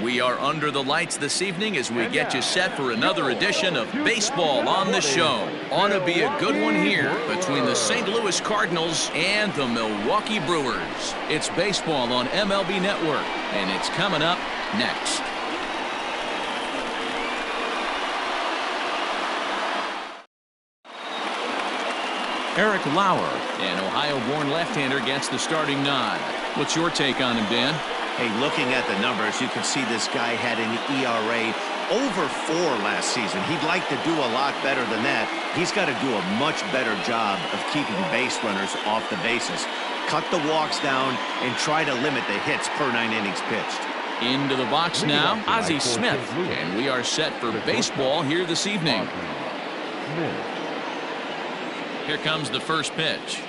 We are under the lights this evening as we get you set for another edition of Baseball on the Show. Ought to be a good one here between the St. Louis Cardinals and the Milwaukee Brewers. It's baseball on MLB Network, and it's coming up next. Eric Lauer, an Ohio-born left-hander, gets the starting nod. What's your take on him, Dan? Hey, looking at the numbers, you can see this guy had an ERA over 4 last season. He'd like to do a lot better than that. He's got to do a much better job of keeping base runners off the bases. Cut the walks down and try to limit the hits per 9 innings pitched. Into the box now, Ozzie Smith. And we are set for baseball here this evening. Here comes the first pitch.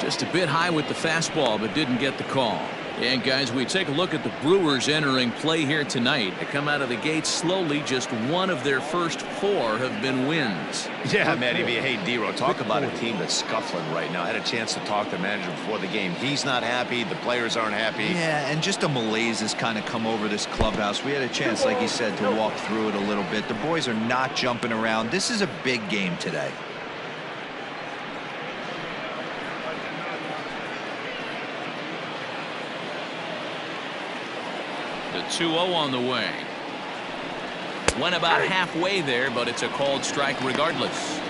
Just a bit high with the fastball, but didn't get the call. And guys, we take a look at the Brewers entering play here tonight. They come out of the gate slowly. Just one of their first 4 have been wins. Yeah, Matty. Hey, Dero, talk about a team that's scuffling right now. I had a chance to talk to the manager before the game. He's not happy. The players aren't happy. Yeah, and just a malaise has kind of come over this clubhouse. We had a chance, like he said, to walk through it a little bit. The boys are not jumping around. This is a big game today. The 2-0 on the way. Went about halfway there, but it's a called strike regardless.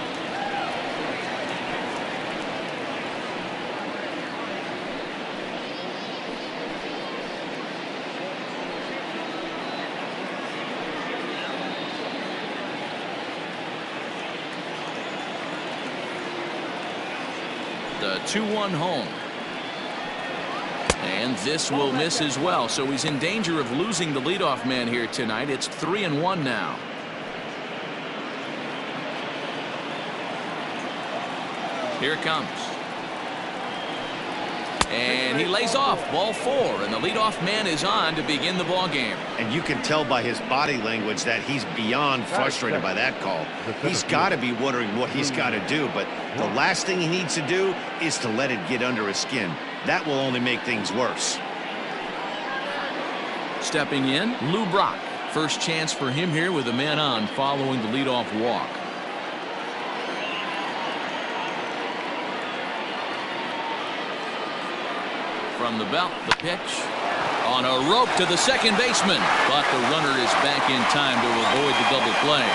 The 2-1 home. And this will miss as well, so he's in danger of losing the leadoff man here tonight. It's 3-1 now. Here it comes. And he lays off, ball 4, and the leadoff man is on to begin the ball game. And you can tell by his body language that he's beyond frustrated by that call. He's got to be wondering what he's got to do, but the last thing he needs to do is to let it get under his skin. That will only make things worse. Stepping in, Lou Brock. First chance for him here with a man on following the leadoff walk. From the belt, the pitch. On a rope to the second baseman, but the runner is back in time to avoid the double play.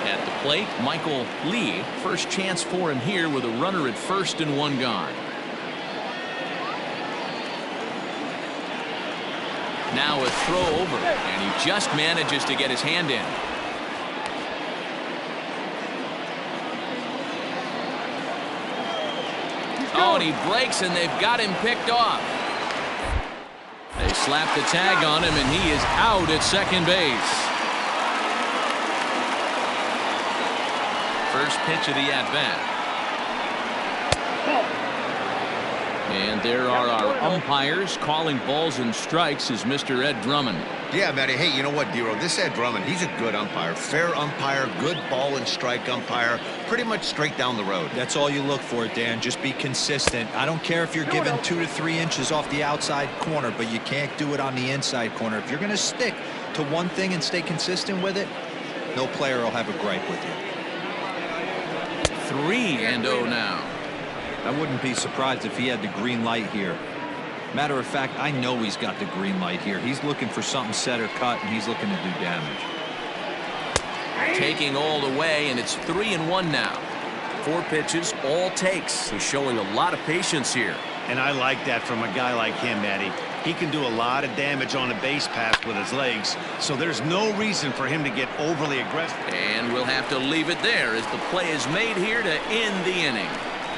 At the plate, Michael Lee. First chance for him here with a runner at first and 1 gone. Now a throw over, and he just manages to get his hand in. Oh, and he breaks, and they've got him picked off. They slap the tag on him, and he is out at second base. First pitch of the at-bat. And there are our umpires calling balls and strikes is Mr. Ed Drummond. Yeah, Matty. Hey, you know what, Dero? This Ed Drummond, he's a good umpire. Fair umpire, good ball and strike umpire. Pretty much straight down the road. That's all you look for, Dan. Just be consistent. I don't care if you're given 2 to 3 inches off the outside corner, but you can't do it on the inside corner. If you're going to stick to one thing and stay consistent with it, no player will have a gripe with you. 3-0 now. I wouldn't be surprised if he had the green light here. Matter of fact, I know he's got the green light here. He's looking for something set or cut, and he's looking to do damage. Taking all the way, and it's 3-1 now. 4 pitches, all takes. He's showing a lot of patience here. And I like that from a guy like him, Matty. He can do a lot of damage on a base pass with his legs, so there's no reason for him to get overly aggressive. And we'll have to leave it there as the play is made here to end the inning.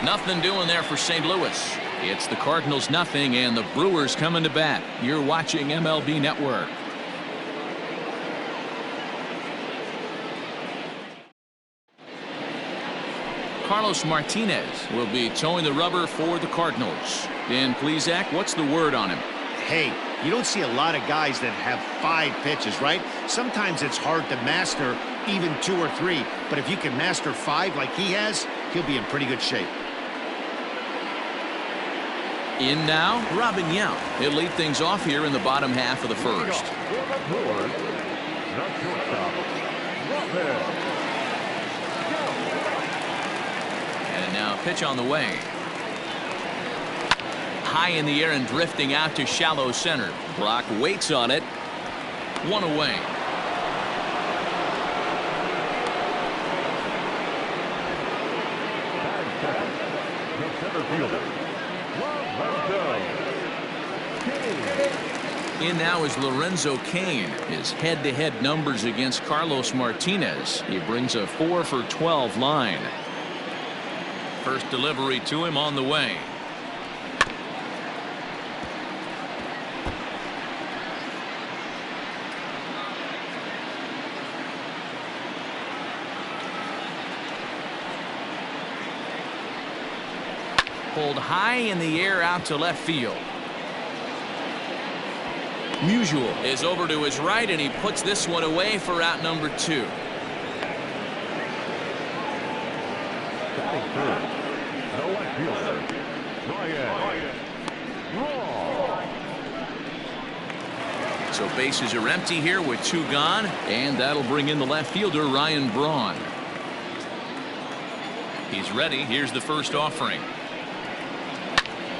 Nothing doing there for St. Louis. It's the Cardinals nothing, and the Brewers coming to bat. You're watching MLB Network. Carlos Martinez will be towing the rubber for the Cardinals. Dan Plesac, what's the word on him? Hey, you don't see a lot of guys that have 5 pitches, right? Sometimes it's hard to master even 2 or 3. But if you can master 5 like he has, he'll be in pretty good shape. In now, Robin Yount. He'll lead things off here in the bottom half of the first. And now pitch on the way. High in the air and drifting out to shallow center. Brock waits on it. 1 away. In now is Lorenzo Cain. His head-to-head numbers against Carlos Martinez. He brings a 4 for 12 line. First delivery to him on the way. Pulled high in the air out to left field. Musial is over to his right, and he puts this one away for out number 2. So bases are empty here with 2 gone, and that'll bring in the left fielder Ryan Braun. He's ready. Here's the first offering.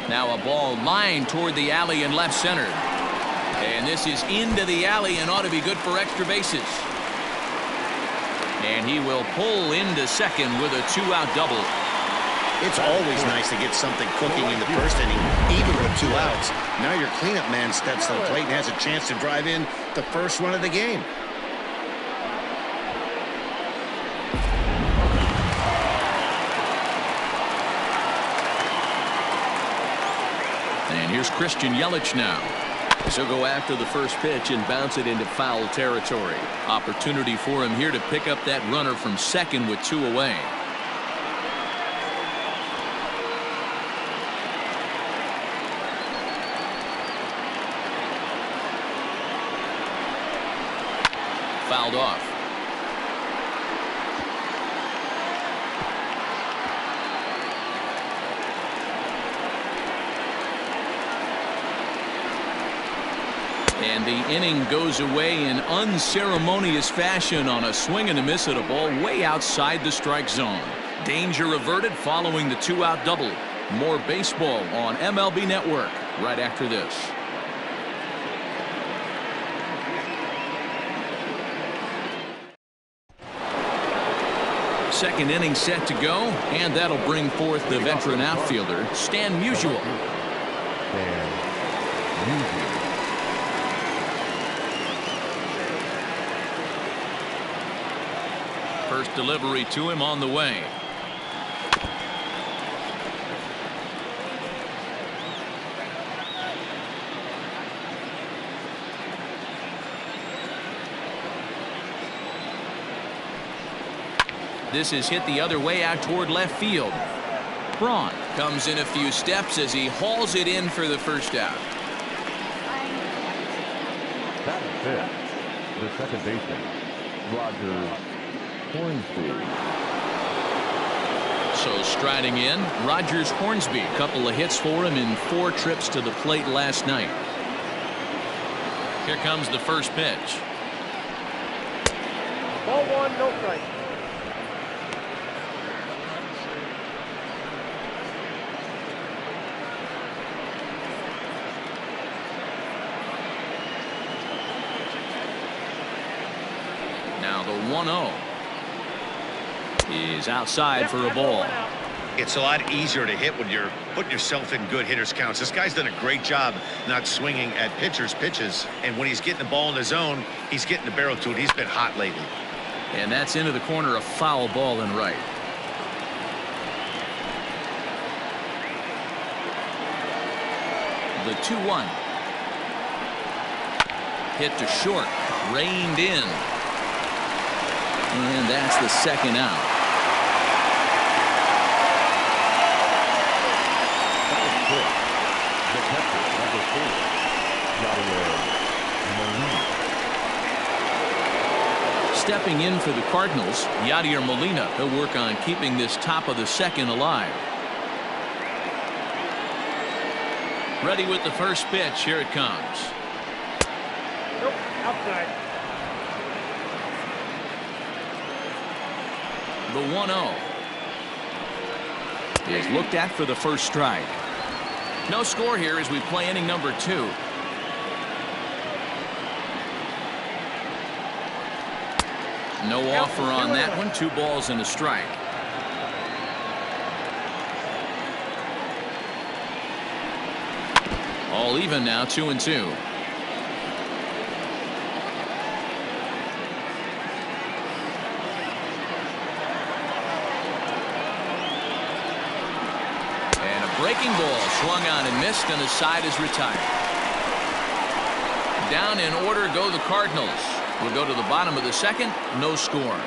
Now a ball lined toward the alley in left center. And this is into the alley and ought to be good for extra bases. And he will pull into second with a 2-out double. It's always nice to get something cooking in the first inning, even with 2 outs. Now your cleanup man steps to the plate and has a chance to drive in the first run of the game. And here's Christian Yelich now. He'll go after the first pitch and bounce it into foul territory. Opportunity for him here to pick up that runner from second with 2 away. Fouled off. And the inning goes away in unceremonious fashion on a swing and a miss at a ball way outside the strike zone. Danger averted following the 2-out double. More baseball on MLB Network right after this. Second inning set to go, and that'll bring forth the veteran outfielder, Stan Musial. First delivery to him on the way. This is hit the other way out toward left field. Braun comes in a few steps as he hauls it in for the first out. That's it. The second baseman, Roger Hornsby. So striding in, Rogers Hornsby. A couple of hits for him in 4 trips to the plate last night. Here comes the first pitch. Ball 1, no strike. Now the 1-0 is outside for a ball. It's a lot easier to hit when you're putting yourself in good hitters counts. This guy's done a great job not swinging at pitchers' pitches. And when he's getting the ball in the zone, he's getting the barrel to it. He's been hot lately. And that's into the corner, a foul ball and right. The 2-1. Hit to short. Reined in. And that's the second out. Stepping in for the Cardinals, Yadier Molina. He'll work on keeping this top of the second alive. Ready with the first pitch. Here it comes. Nope, outside. The 1-0 is looked at for the first strike. No score here as we play inning number 2. No offer on that one. 2 balls and a strike. All even now, 2-2. Breaking ball swung on and missed, and the side is retired. Down in order go the Cardinals. We'll go to the bottom of the second. No score.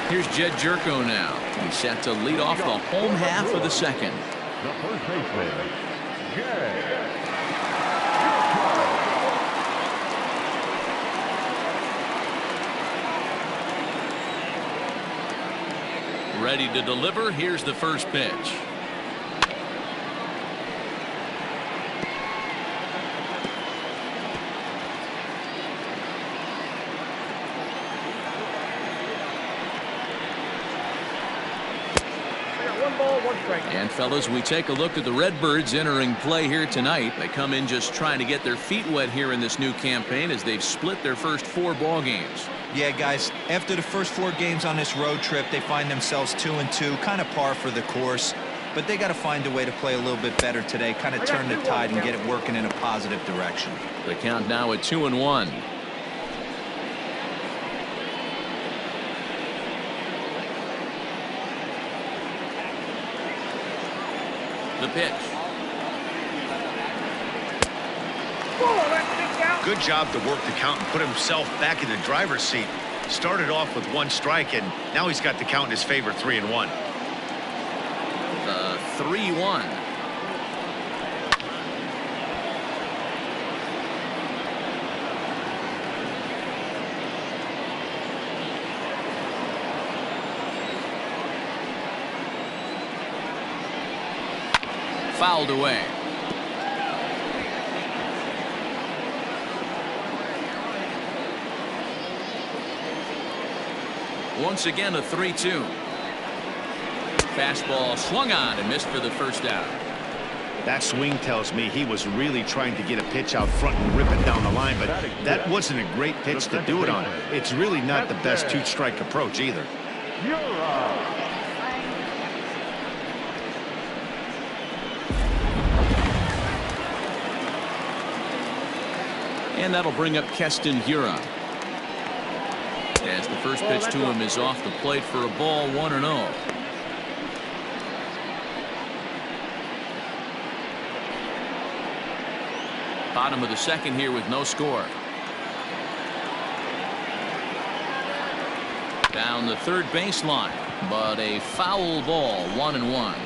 Here's Jed Jerko now. He's set to lead off the home half of the second. The first baseman, Jed. Ready to deliver. Here's the first pitch. And fellas, we take a look at the Redbirds entering play here tonight. They come in just trying to get their feet wet here in this new campaign as they've split their first 4 ball games. Yeah, guys, after the first 4 games on this road trip, they find themselves 2-2, kind of par for the course. But they got to find a way to play a little bit better today, kind of turn the tide and get it working in a positive direction. The count now at 2-1. The pitch. Good job to work the count and put himself back in the driver's seat. Started off with 1 strike, and now he's got the count in his favor, 3-1. The 3-1. Fouled away. Once again, a 3-2. Fastball swung on and missed for the first out. That swing tells me he was really trying to get a pitch out front and rip it down the line, but that wasn't a great pitch to do it on. It's really not the best 2-strike approach either. And that'll bring up Keston Hiura. As the first pitch to him is off the plate for a ball, 1-0. Bottom of the second here with no score. Down the third baseline, but a foul ball, 1-1.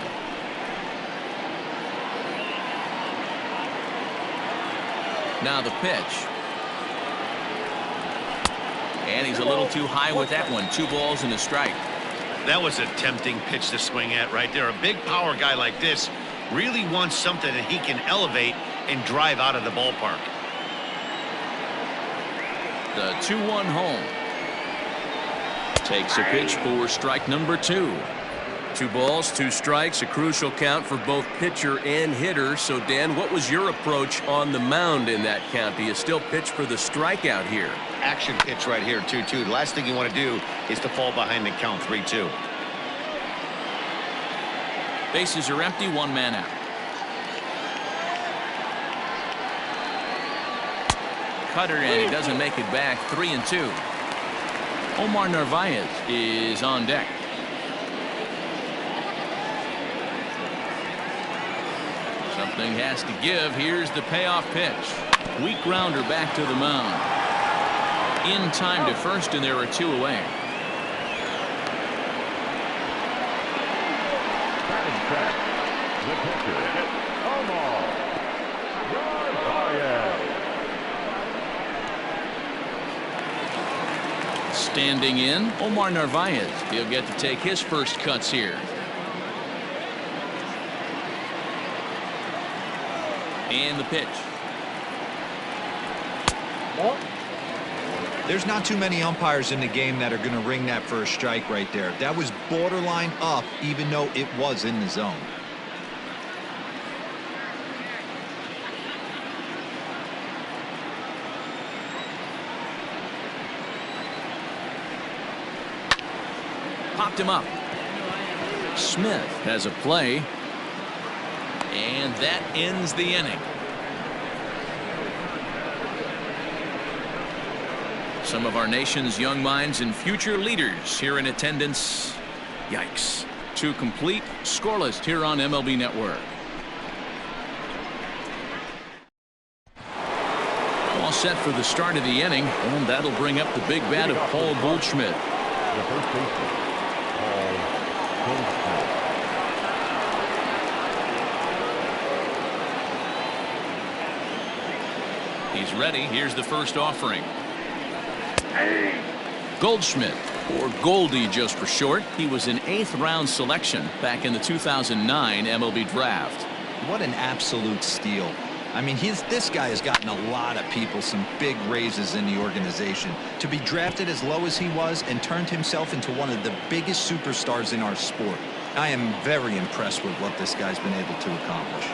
Now the pitch. And he's a little too high with that one. 2 balls and a strike. That was a tempting pitch to swing at right there. A big power guy like this really wants something that he can elevate and drive out of the ballpark. The 2-1 home. Takes a pitch for strike number 2. 2 balls, 2 strikes, a crucial count for both pitcher and hitter. So, Dan, what was your approach on the mound in that count? Do you still pitch for the strikeout here? Action pitch right here, 2-2. The last thing you want to do is to fall behind the count, 3-2. Bases are empty, 1 man out. Cutter, and he doesn't make it back. 3-2. Omar Narvaez is on deck. Something has to give. Here's the payoff pitch. Weak grounder back to the mound. In time to first, and there are 2 away. The pitcher, Omar Narvaez. Standing in, Omar Narvaez. He'll get to take his first cuts here. And the pitch. There's not too many umpires in the game that are going to ring that first strike right there. That was borderline up, even though it was in the zone. Popped him up. Smith has a play. And that ends the inning. Some of our nation's young minds and future leaders here in attendance. Yikes. 2 complete, scoreless here on MLB Network. All set for the start of the inning, and that'll bring up the big bat of Paul Goldschmidt. The first baseman, Paul Goldschmidt. He's ready. Here's the first offering. Goldschmidt, or Goldie just for short. He was an 8th round selection back in the 2009 MLB draft. What an absolute steal. I mean, this guy has gotten a lot of people some big raises in the organization. To be drafted as low as he was and turned himself into one of the biggest superstars in our sport. I am very impressed with what this guy's been able to accomplish.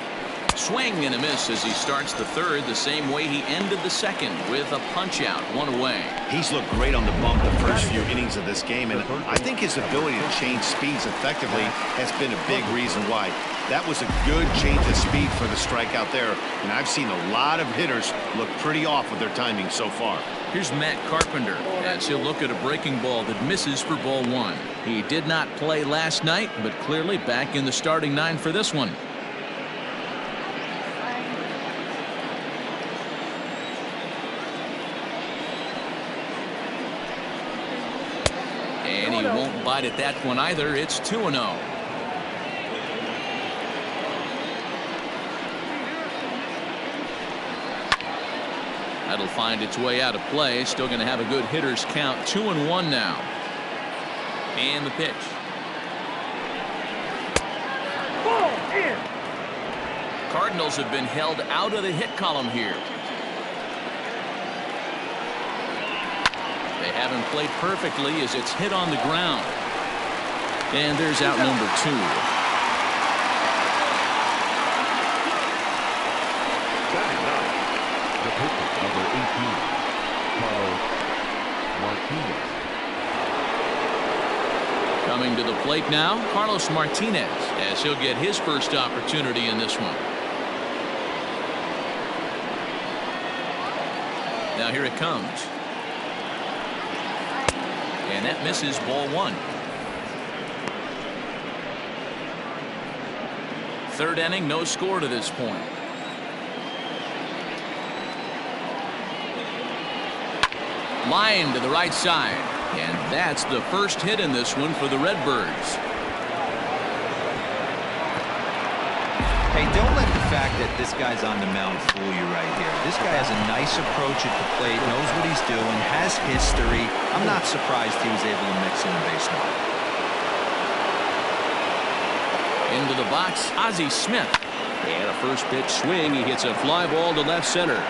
Swing and a miss as he starts the third the same way he ended the second with a punch out, 1 away. He's looked great on the bump the first few innings of this game, and I think his ability to change speeds effectively has been a big reason why. That was a good change of speed for the strikeout there, and I've seen a lot of hitters look pretty off with their timing so far. Here's Matt Carpenter as he'll look at a breaking ball that misses for ball 1. He did not play last night, but clearly back in the starting 9 for this one. And he won't bite at that one either. It's 2-0. That'll find its way out of play. Still going to have a good hitter's count. 2-1 now. And the pitch. Ball in. Cardinals have been held out of the hit column here. They haven't played perfectly as it's hit on the ground. And there's out number 2. The pitcher, number 18, Carlos Martinez. Coming to the plate now, Carlos Martinez, as he'll get his first opportunity in this one. Now here it comes. And that misses, ball 1. Third inning, no score to this point. Line to the right side. And that's the first hit in this one for the Redbirds. Hey, don't let the fact that this guy's on the mound fool you right here. This guy has a nice approach at the plate, knows what he's doing, has history. I'm not surprised he was able to mix in a base runner. Into the box, Ozzie Smith. And a first pitch swing. He hits a fly ball to left center.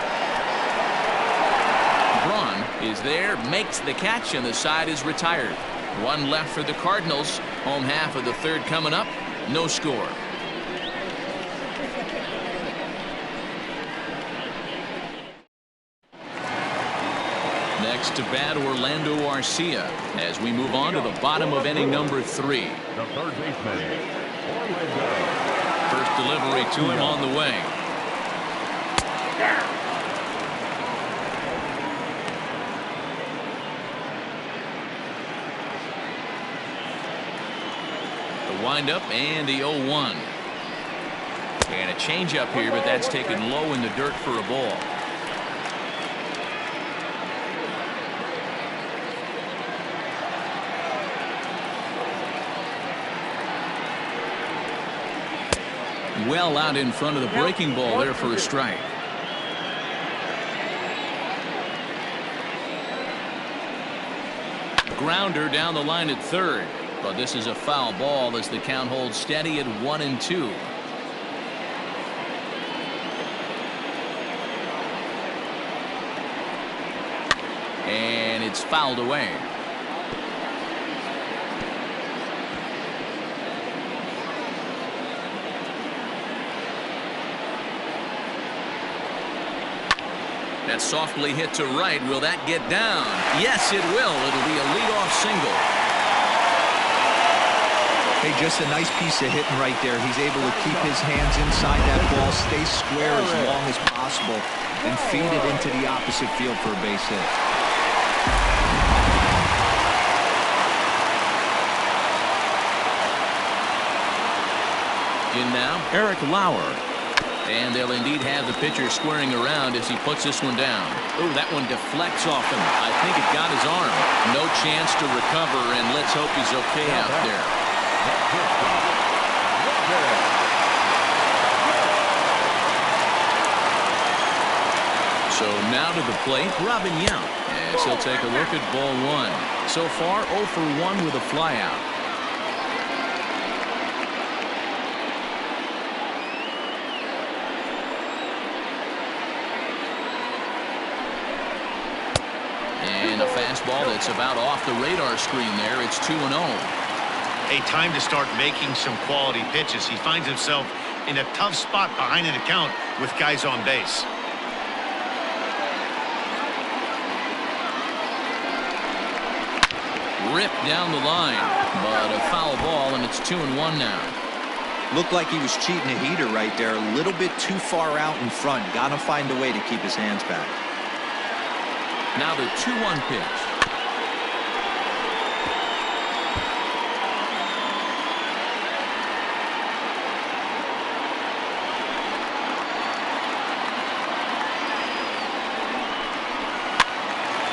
Braun is there, makes the catch, and the side is retired. 1 left for the Cardinals. Home half of the third coming up. No score. Next to bat, Orlando Arcia, as we move on to the bottom of inning number 3. The third baseman, Orlando. First delivery to him on the way. The windup and the 0-1. And a changeup here, but that's taken low in the dirt for a ball. Well out in front of the breaking ball there for a strike. Grounder down the line at third, but this is a foul ball as the count holds steady at 1-2. And it's fouled away. That's softly hit to right. Will that get down? Yes, it will. It'll be a leadoff single. Hey, just a nice piece of hitting right there. He's able to keep his hands inside that ball, stay square as long as possible, and feed it into the opposite field for a base hit. In now, Eric Lauer. And they'll indeed have the pitcher squaring around as he puts this one down. Oh, that one deflects off him. I think it got his arm. No chance to recover, and let's hope he's okay out there. So now to the plate, Robin Yount, as he'll take a look at ball one. So far, 0 for 1 with a flyout. And a fastball that's about off the radar screen there. It's 2-0. A time to start making some quality pitches. He finds himself in a tough spot behind an account with guys on base. Ripped down the line, but a foul ball, and it's 2-1 now. Looked like he was cheating a heater right there. A little bit too far out in front. Got to find a way to keep his hands back. Now the 2-1 pitch.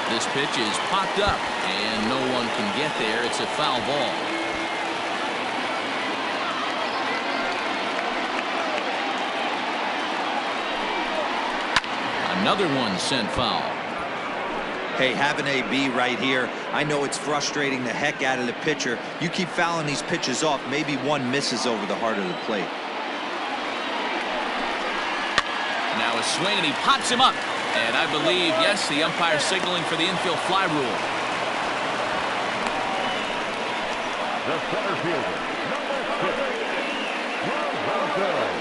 This pitch is popped up, and no one can get there. It's a foul ball. Another one sent foul. Hey, have an AB right here. I know it's frustrating the heck out of the pitcher. You keep fouling these pitches off, maybe one misses over the heart of the plate. Now a swing, and he pops him up. And I believe, yes, the umpire signaling for the infield fly rule. The center fielder, number 6,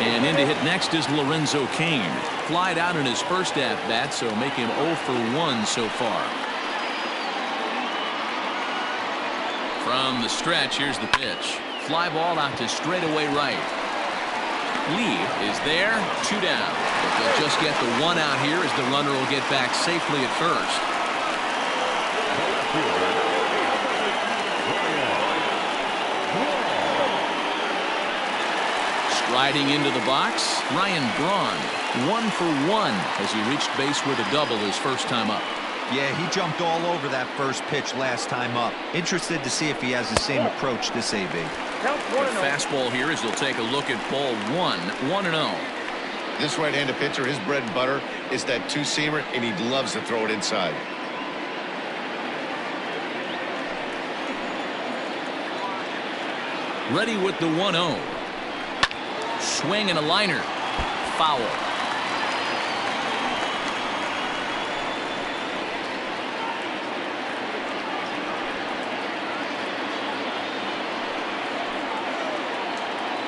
And in to hit next is Lorenzo Cain. Flied out in his first at-bat, so make him 0 for 1 so far. From the stretch, here's the pitch. Fly ball out to straightaway right. Lee is there, 2 down. But they'll just get the 1 out here as the runner will get back safely at first. Striding into the box, Ryan Braun, 1 for 1 as he reached base with a double his first time up. Yeah, he jumped all over that first pitch last time up. Interested to see if he has the same approach this AB. The fastball here as he'll take a look at ball 1, 1-0. This right-handed pitcher, his bread and butter is that two-seamer, and he loves to throw it inside. Ready with the 1-0. Swing and a liner. Foul.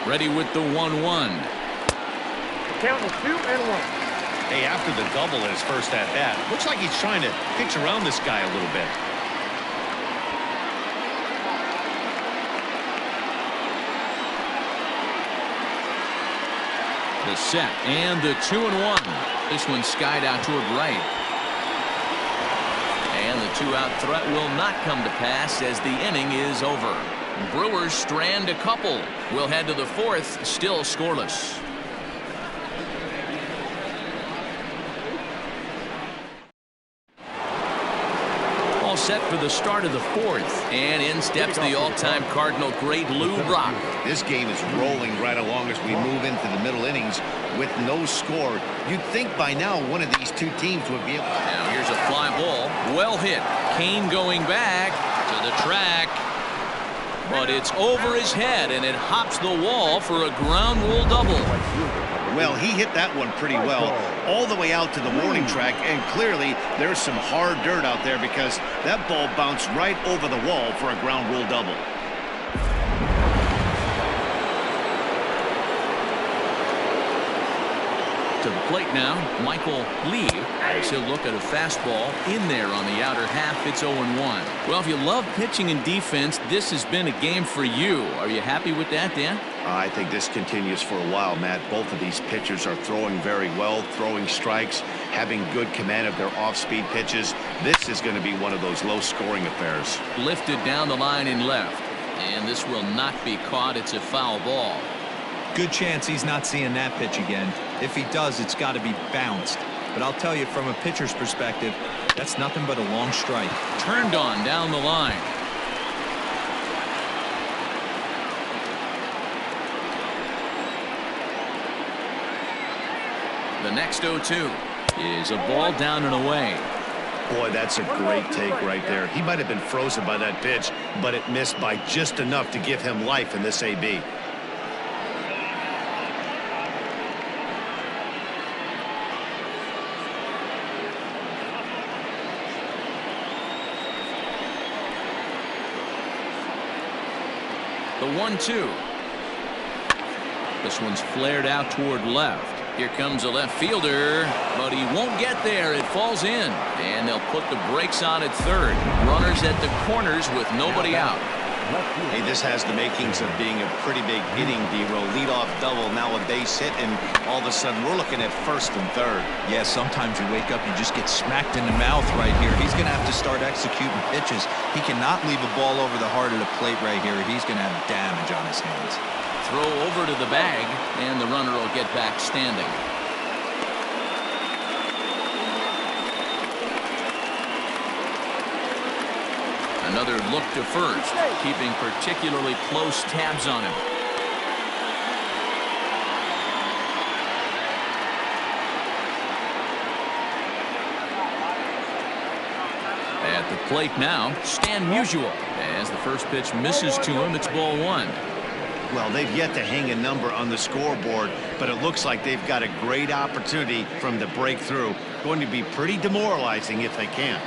Ready with the 1-1. Count is 2-1. Hey, after the double in his first at-bat, looks like he's trying to pitch around this guy a little bit. The set and the 2-1. This one skied out toward right. And the 2-out threat will not come to pass as the inning is over. Brewers strand a couple. We'll head to the 4th, still scoreless. set for the start of the fourth. And in steps the all-time Cardinal great Lou Brock. This game is rolling right along as we move into the middle innings with no score. You'd think by now one of these two teams would be able to... Now here's a fly ball. Well hit. Kane going back to the track. But it's over his head, and it hops the wall for a ground rule double. Well, he hit that one pretty well all the way out to the warning track, and clearly there's some hard dirt out there because that ball bounced right over the wall for a ground rule double. To the plate now, Michael Lee, as he'll look at a fastball in there on the outer half. It's 0-1. Well, if you love pitching and defense, this has been a game for you. Are you happy with that, Dan? I think this continues for a while, Matt. Both of these pitchers are throwing very well, throwing strikes, having good command of their off-speed pitches. This is going to be one of those low-scoring affairs. Lifted down the line in left, and this will not be caught. It's a foul ball. Good chance he's not seeing that pitch again. If he does, it's got to be bounced. But I'll tell you, from a pitcher's perspective, that's nothing but a long strike. Turned on down the line. The next 0-2 is a ball down and away. Boy, that's a great take right there. He might have been frozen by that pitch, but it missed by just enough to give him life in this AB. The 1-2. This one's flared out toward left. Here comes a left fielder, but he won't get there. It falls in, and they'll put the brakes on at third. Runners at the corners with nobody out. Hey, this has the makings of being a pretty big inning, D-Row. Leadoff double, now a base hit, and all of a sudden we're looking at first and third. Yeah, sometimes you wake up, you just get smacked in the mouth right here. He's going to have to start executing pitches. He cannot leave a ball over the heart of the plate right here. He's going to have damage on his hands. Throw over to the bag, and the runner will get back standing. Another look to first, keeping particularly close tabs on him. At the plate now, Stan Musial. As the first pitch misses to him, it's ball one. Well, they've yet to hang a number on the scoreboard, but it looks like they've got a great opportunity from the breakthrough. Going to be pretty demoralizing if they can't.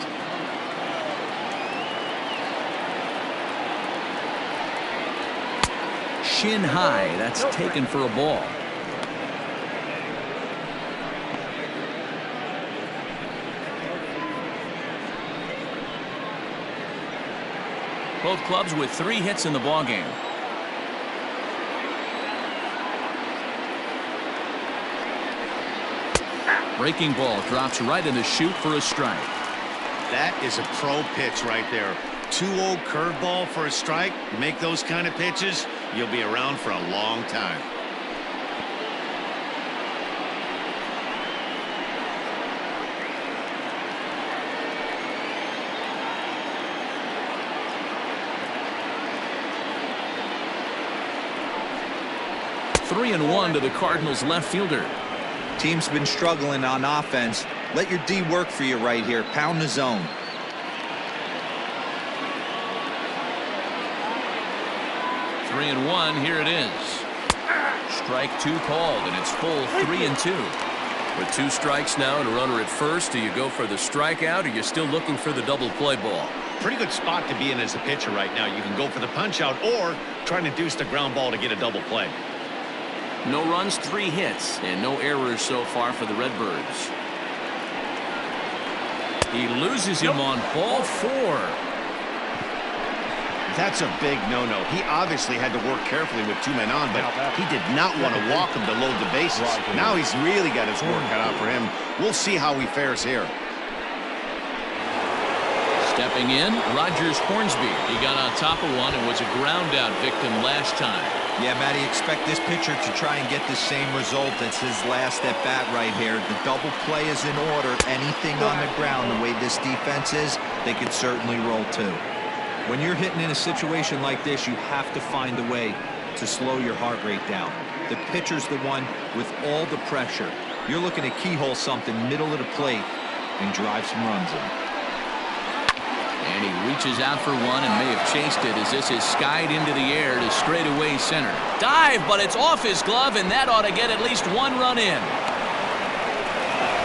Shin high, that's taken for a ball. Both clubs with 3 hits in the ballgame. Breaking ball drops right in the chute for a strike. That is a pro pitch right there. 2-0 curveball for a strike. Make those kind of pitches, you'll be around for a long time. Three and one to the Cardinals left fielder. Team's been struggling on offense. Let your D work for you right here. Pound the zone. Three and one, here it is. Strike two called, and it's full 3-2. With 2 strikes now and a runner at first, do you go for the strikeout, or you're still looking for the double play ball? Pretty good spot to be in as a pitcher right now. You can go for the punch out or try to deuce the ground ball to get a double play. No runs, 3 hits, and no errors so far for the Redbirds. He loses him on ball 4. That's a big no-no. He obviously had to work carefully with 2 men on, but he did not want to walk him to load the bases. Now he's really got his work cut out for him. We'll see how he fares here. Stepping in, Rogers Hornsby. He got on top of one and was a ground-out victim last time. Yeah, Matty, expect this pitcher to try and get the same result as his last at-bat right here. The double play is in order. Anything on the ground, the way this defense is, they could certainly roll too. When you're hitting in a situation like this, you have to find a way to slow your heart rate down. The pitcher's the one with all the pressure. You're looking to keyhole something middle of the plate and drive some runs in. And he reaches out for one and may have chased it as this is skied into the air to straightaway center. Dive, but it's off his glove, and that ought to get at least one run in.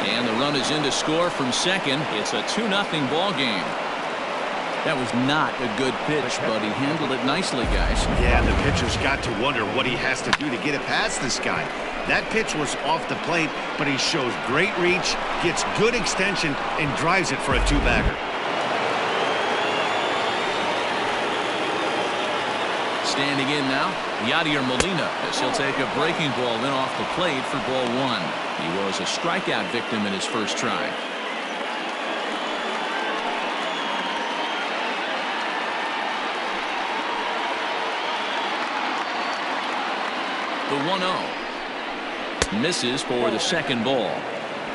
And the run is in to score from second. It's a 2-0 ball game. That was not a good pitch, but he handled it nicely, guys. Yeah, and the pitcher's got to wonder what he has to do to get it past this guy. That pitch was off the plate, but he shows great reach, gets good extension, and drives it for a two-bagger. Standing in now, Yadier Molina, as he'll take a breaking ball in off the plate for ball one. He was a strikeout victim in his first try. The 1-0. Misses for the second ball.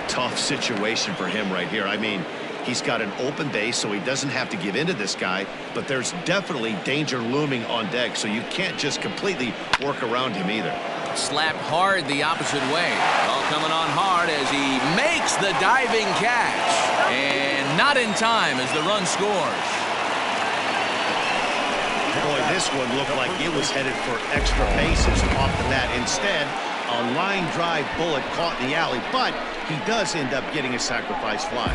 Tough situation for him right here. I mean, he's got an open base, so he doesn't have to give in to this guy, but there's definitely danger looming on deck, so you can't just completely work around him either. Slapped hard the opposite way. All coming on hard as he makes the diving catch. And not in time as the run scores. Boy, this one looked like it was headed for extra bases off the bat. Instead, a line drive bullet caught in the alley, but he does end up getting a sacrifice fly.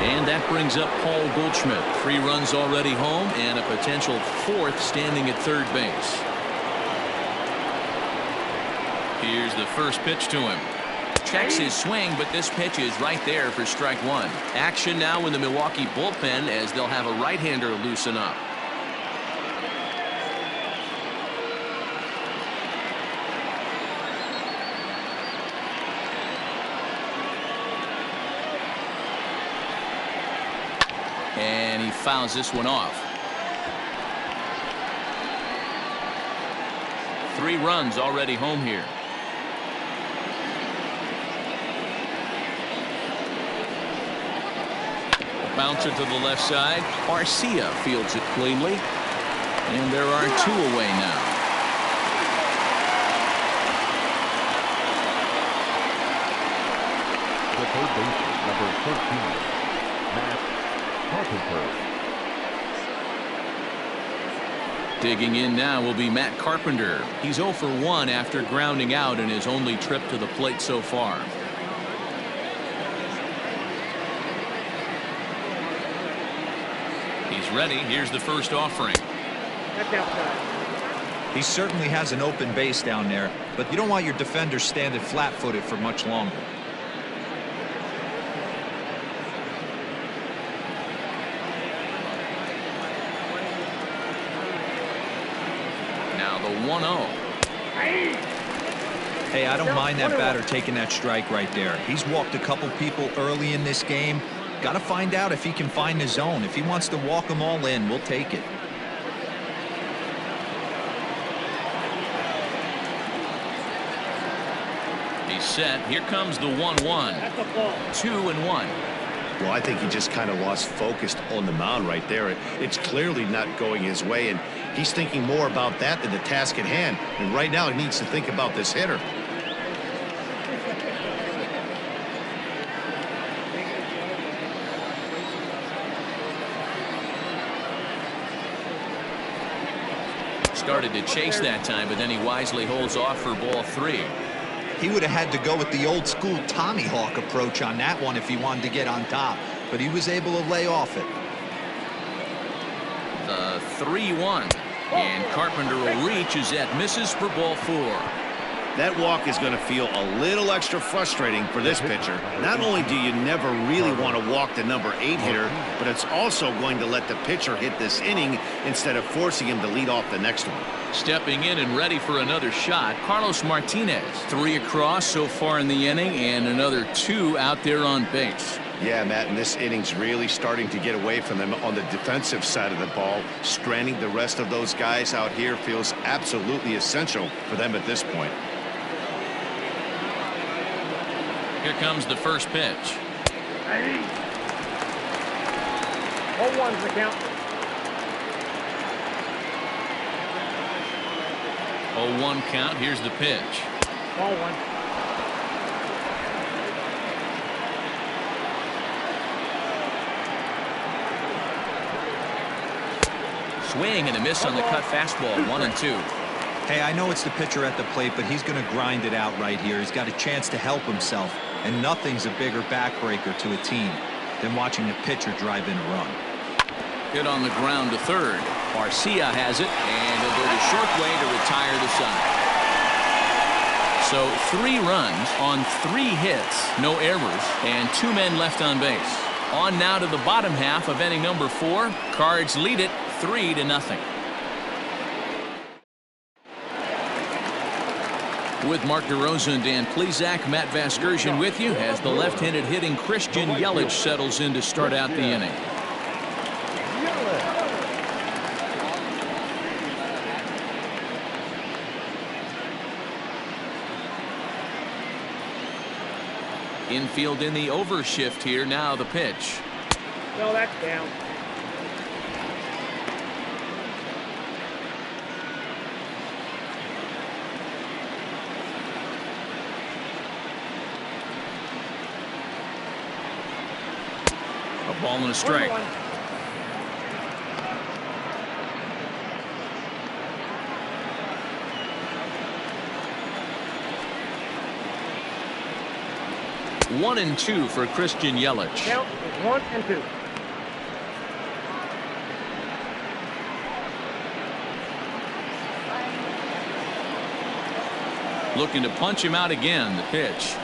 And that brings up Paul Goldschmidt. 3 runs already home and a potential 4th standing at third base. Here's the first pitch to him. Checks his swing, but this pitch is right there for strike one. Action now in the Milwaukee bullpen as they'll have a right-hander loosen up. And he fouls this one off. 3 runs already home here. Bouncer to the left side. Arcia fields it cleanly. And there are 2 away now. The third baseman, number 13, Matt Carpenter. Digging in now will be Matt Carpenter. He's 0 for 1 after grounding out in his only trip to the plate so far. He's ready. Here's the first offering. He certainly has an open base down there, but you don't want your defender standing flat-footed for much longer. Now the 1-0. Hey, I don't mind that batter taking that strike right there. He's walked a couple people early in this game. Got to find out if he can find the zone. If he wants to walk them all in, we'll take it. He's set. Here comes the 1-1. 2-1. Well, I think he just kind of lost focus on the mound right there. It's clearly not going his way, and he's thinking more about that than the task at hand. And right now, he needs to think about this hitter. Started to chase that time, but then he wisely holds off for ball 3. He would have had to go with the old school Tommy Hawk approach on that one if he wanted to get on top, but he was able to lay off it. The 3-1, and Carpenter will reach as that misses for ball 4. That walk is going to feel a little extra frustrating for this pitcher. Not only do you never really want to walk the number 8 hitter, but it's also going to let the pitcher hit this inning instead of forcing him to lead off the next one. Stepping in and ready for another shot, Carlos Martinez. 3 across so far in the inning and another 2 out there on base. Yeah, Matt, and this inning's really starting to get away from them on the defensive side of the ball. Stranding the rest of those guys out here feels absolutely essential for them at this point. Here comes the first pitch. 0-1's the count. 0-1 count. Here's the pitch. 0-1. Swing and a miss on the cut fastball. 1-2. Hey, I know it's the pitcher at the plate, but he's going to grind it out right here. He's got a chance to help himself, and nothing's a bigger backbreaker to a team than watching the pitcher drive in a run. Hit on the ground to third. Garcia has it, and he'll go the short way to retire the side. So 3 runs on 3 hits, no errors, and 2 men left on base. On now to the bottom half of inning number 4. Cards lead it 3-0. With Mark DeRosa and Dan Plesac, Matt Vasgersian with you as the left-handed hitting Christian Yelich settles in to start out the inning. Infield in the overshift here. Now the pitch. No, that's down. A ball and a strike. 1-1. One and 2 for Christian Yelich. Count is 1-2. Looking to punch him out again. The pitch.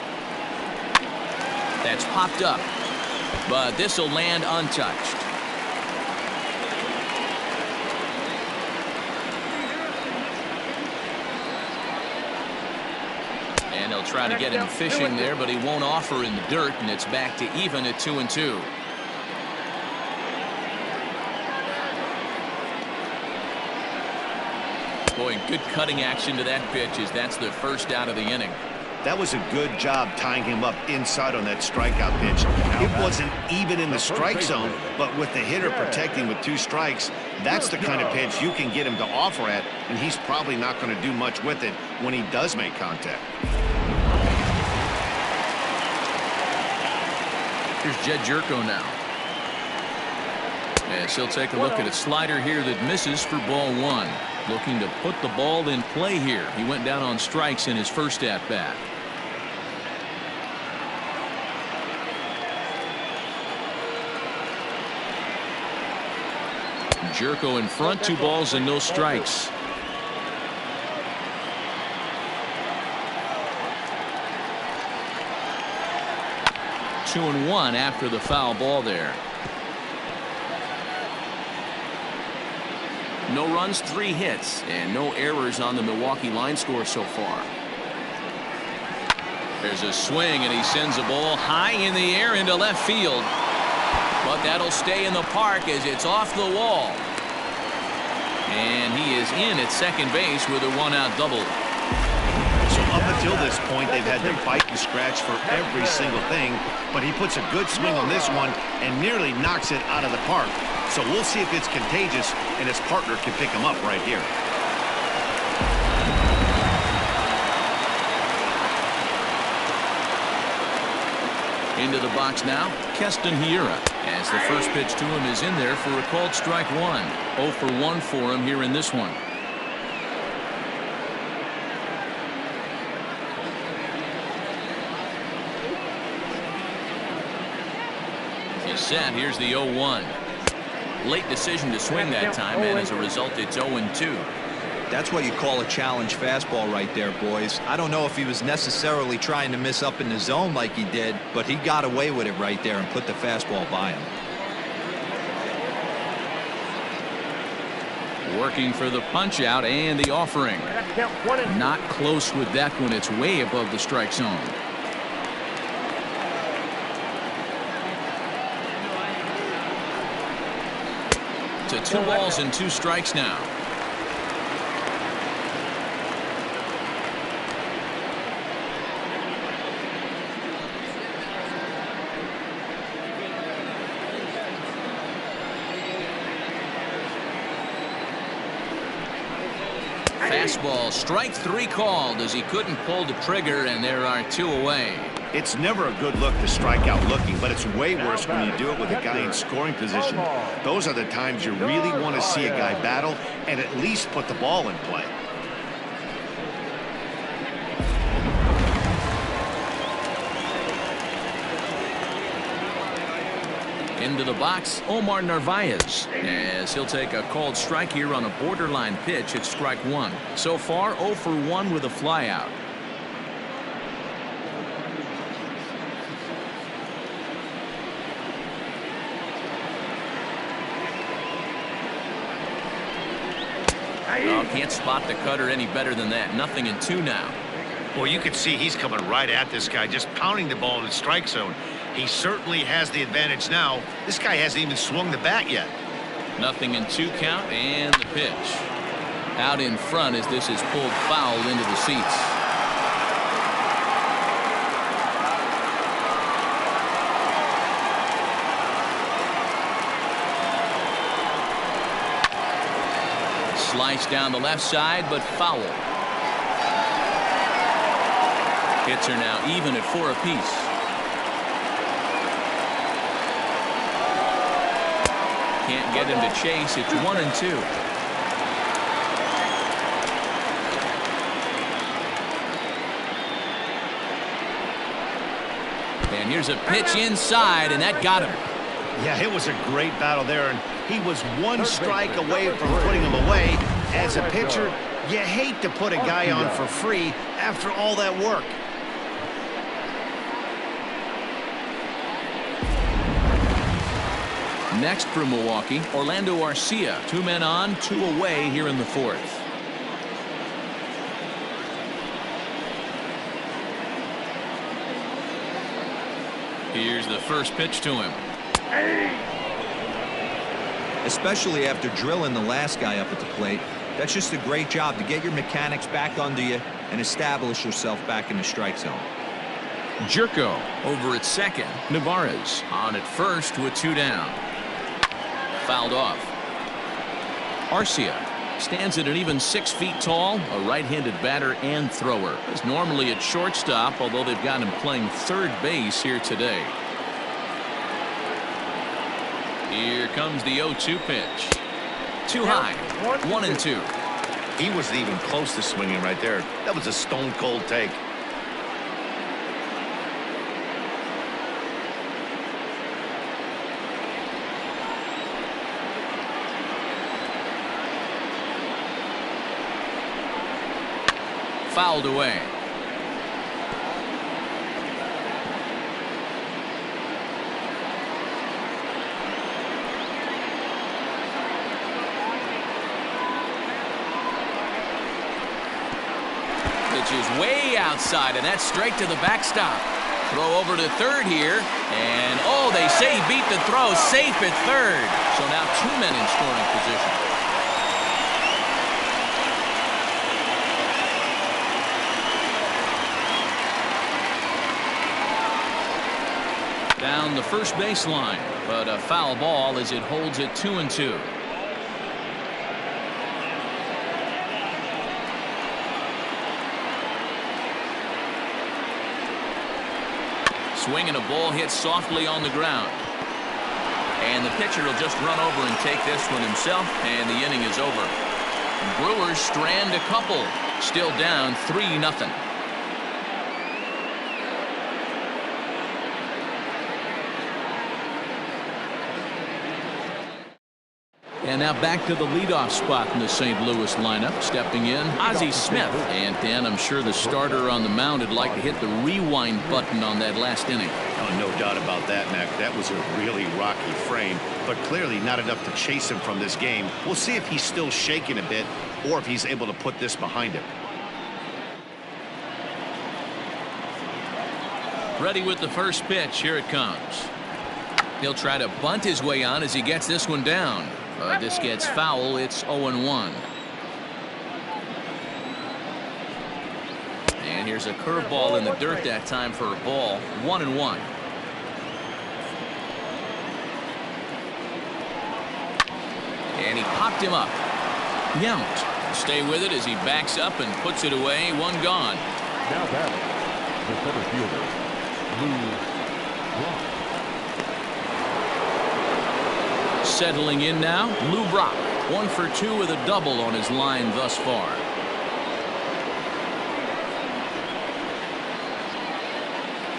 That's popped up, but this will land untouched. And he'll try to get him fishing there, but he won't offer in the dirt, and it's back to even at 2-2. Boy, good cutting action to that pitch as that's the first out of the inning. That was a good job tying him up inside on that strikeout pitch. It wasn't even in the strike zone, but with the hitter protecting with 2 strikes, that's the kind of pitch you can get him to offer at, and he's probably not going to do much with it when he does make contact. Here's Jed Jerko now. As he'll take a look at a slider here that misses for ball 1. Looking to put the ball in play here. He went down on strikes in his first at-bat. Jerko in front, 2 balls and no strikes. Two and 1 after the foul ball there. No runs, 3 hits, and no errors on the Milwaukee line score so far. There's a swing, and he sends a ball high in the air into left field. But that'll stay in the park as it's off the wall. And he is in at second base with a 1-out double. So up until this point, they've had to fight and scratch for every single thing, but he puts a good swing on this one and nearly knocks it out of the park. So we'll see if it's contagious and his partner can pick him up right here. Into the box now, Keston Hiura, as the first pitch to him is in there for a called strike 1. 0 for 1 for him here in this one. He's set. Here's the 0-1. Late decision to swing that time, and as a result, it's 0-2. That's what you call a challenge fastball right there, boys. I don't know if he was necessarily trying to miss up in the zone like he did, but he got away with it right there and put the fastball by him. Working for the punch out and the offering. Not close with that one. It's way above the strike zone. To 2 balls and 2 strikes now. Fastball, strike 3 called as he couldn't pull the trigger, and there are 2 away. It's never a good look to strike out looking, but it's way worse when you do it with a guy in scoring position. Those are the times you really want to see a guy battle and at least put the ball in play. Into the box, Omar Narvaez, as he'll take a called strike here on a borderline pitch at strike 1. So far, 0 for 1 with a flyout. Oh, can't spot the cutter any better than that. 0-2 now. Well, you can see he's coming right at this guy, just pounding the ball in the strike zone. He certainly has the advantage now. This guy hasn't even swung the bat yet. 0-2 count, and the pitch. Out in front as this is pulled foul into the seats. Slice down the left side, but foul. Hits are now even at 4 apiece. Can't get him to chase. It's 1-2. And here's a pitch inside, and that got him. Yeah, it was a great battle there, and he was 1 strike away from putting him away. As a pitcher, you hate to put a guy on for free after all that work. Next for Milwaukee, Orlando Arcia. 2 men on, 2 away here in the 4th. Here's the first pitch to him. Especially after drilling the last guy up at the plate. That's just a great job to get your mechanics back under you and establish yourself back in the strike zone. Jerko over at second. Navarez on at first with 2 down. Fouled off. Arcia stands at an even 6 feet tall, a right-handed batter and thrower. Is normally at shortstop, although they've got him playing third base here today. Here comes the 0-2 pitch. Too high. 1-2. He wasn't even close to swinging right there. That was a stone-cold take. Fouled away. Pitch is way outside, and that's straight to the backstop. Throw over to third here, and oh, they say he beat the throw, safe at third. So now 2 men in scoring position. Down the first baseline, but a foul ball as it holds it 2-2. Swinging a ball hit softly on the ground. And the pitcher will just run over and take this one himself, and the inning is over. Brewers strand a couple, still down 3-0. And now back to the leadoff spot in the St. Louis lineup. Stepping in, Ozzie Smith. And Dan, I'm sure the starter on the mound would like to hit the rewind button on that last inning. Oh, no doubt about that, Mac. That was a really rocky frame, but clearly not enough to chase him from this game. We'll see if he's still shaking a bit or if he's able to put this behind him. Ready with the first pitch. Here it comes. He'll try to bunt his way on as he gets this one down. This gets foul. It's 0-1. And here's a curveball in the dirt that time for a ball. 1-1. And he popped him up. Yount. Stay with it as he backs up and puts it away. One gone. Now batting, the center fielder, Lou Brock. Settling in now, Lou Brock. 1 for 2 with a double on his line thus far.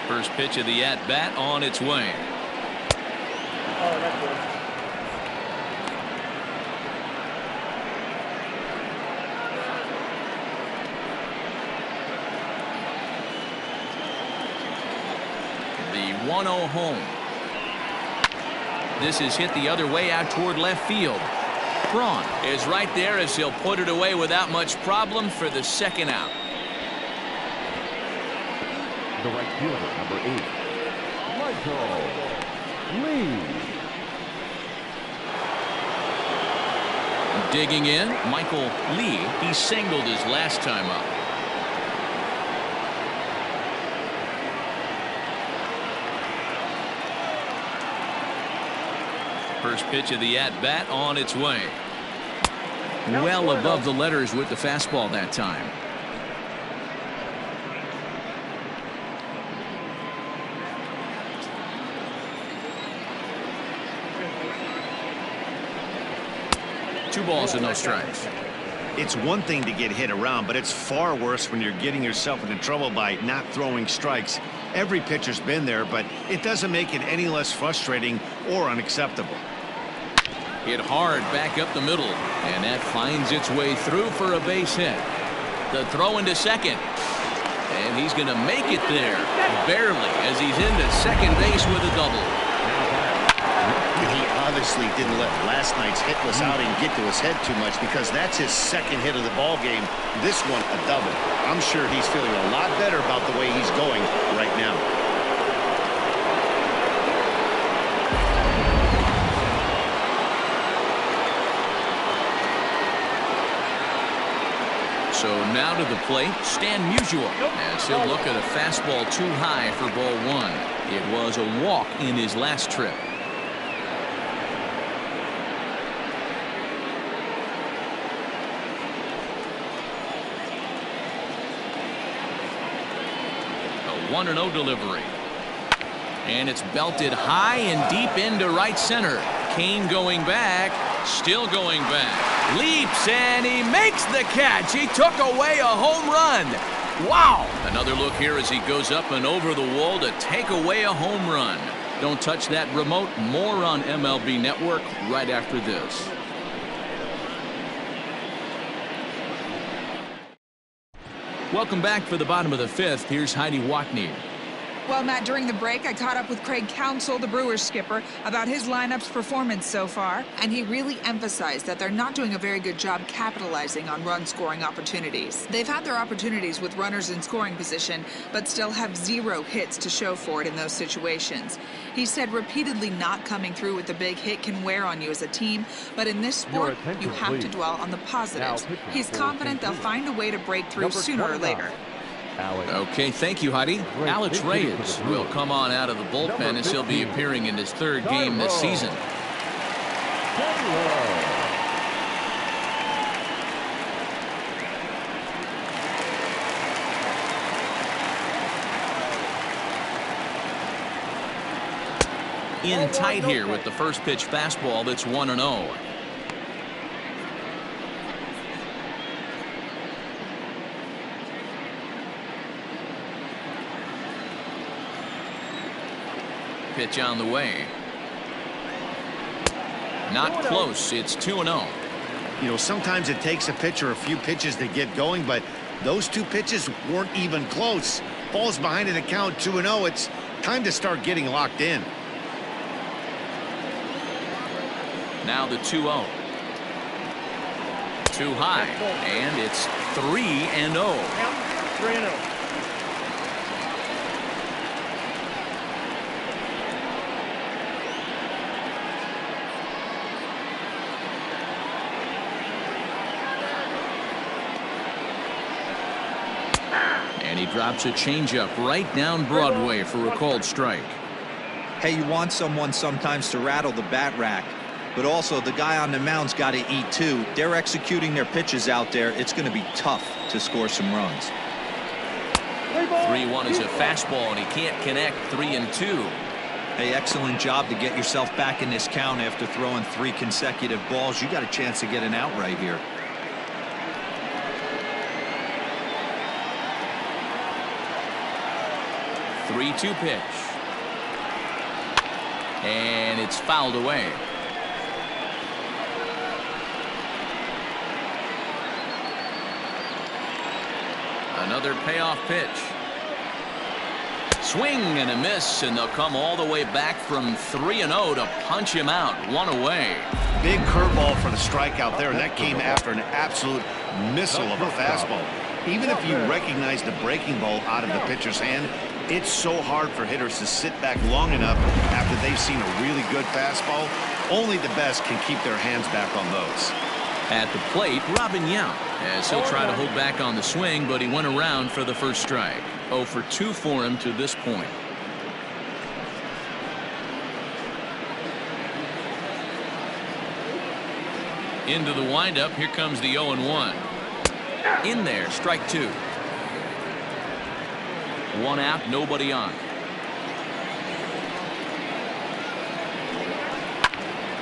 First pitch of the at-bat on its way. Oh, that's good. The 1-0 home. This is hit the other way out toward left field. Braun is right there as he'll put it away without much problem for the second out. The right fielder, number 8, Michael Lee. Digging in, Michael Lee. He singled his last time up. First pitch of the at-bat on its way. Well above the letters with the fastball that time. Two balls and no strikes. It's one thing to get hit around, but it's far worse when you're getting yourself into trouble by not throwing strikes. Every pitcher's been there, but it doesn't make it any less frustrating or unacceptable. Hit hard back up the middle, and that finds its way through for a base hit. The throw into second, and he's going to make it there, barely, as he's into second base with a double. He obviously didn't let last night's hitless outing get to his head too much, because that's his second hit of the ball game. This one a double. I'm sure he's feeling a lot better about the way he's going right now. So now to the plate, Stan Musial, as he'll look at a fastball too high for ball one. It was a walk in his last trip. A 1-0 delivery. And it's belted high and deep into right center. Kane going back, still going back. Leaps and he makes the catch. He took away a home run. Wow. Another look here as he goes up and over the wall to take away a home run. Don't touch that remote. More on MLB Network right after this. Welcome back for the bottom of the fifth. Here's Heidi Watney. Well, Matt, during the break, I caught up with Craig Counsell, the Brewers skipper, about his lineup's performance so far, and he really emphasized that they're not doing a very good job capitalizing on run-scoring opportunities. They've had their opportunities with runners in scoring position, but still have 0 hits to show for it in those situations. He said repeatedly not coming through with the big hit can wear on you as a team, but in this sport, you have to dwell on the positives. He's confident they'll find a way to break through sooner or later. Okay, thank you, Heidi. Alex Reyes will come on out of the bullpen as he'll be appearing in his 3rd game this season. In tight here with the first pitch fastball that's 1-0. Pitch on the way. Not close. It's 2-0. You know, sometimes it takes a pitcher a few pitches to get going, but those 2 pitches weren't even close. Ball's behind in the count, 2-0. It's time to start getting locked in. Now the 2-0. Too high, and it's 3-0. 3-0. And he drops a changeup right down Broadway for a called strike. Hey, you want someone sometimes to rattle the bat rack. but also the guy on the mound's got to eat too. They're executing their pitches out there. It's going to be tough to score some runs. 3-1 is a fastball, and he can't connect. 3-2. Hey, excellent job to get yourself back in this count after throwing 3 consecutive balls. You got a chance to get an out right here. Three-two pitch. And it's fouled away. Another payoff pitch. Swing and a miss, and they'll come all the way back from 3-0 to punch him out. 1 away. Big curveball for the strikeout there, and that came after an absolute missile of a fastball. Even if you recognize the breaking ball out of the pitcher's hand, it's so hard for hitters to sit back long enough after they've seen a really good fastball. Only the best can keep their hands back on those. At the plate, Robin Yount, as he'll try to hold back on the swing, but he went around for the first strike. 0 for 2 for him to this point. Into the windup. Here comes the 0-1. In there, strike 2. 1 out, nobody on.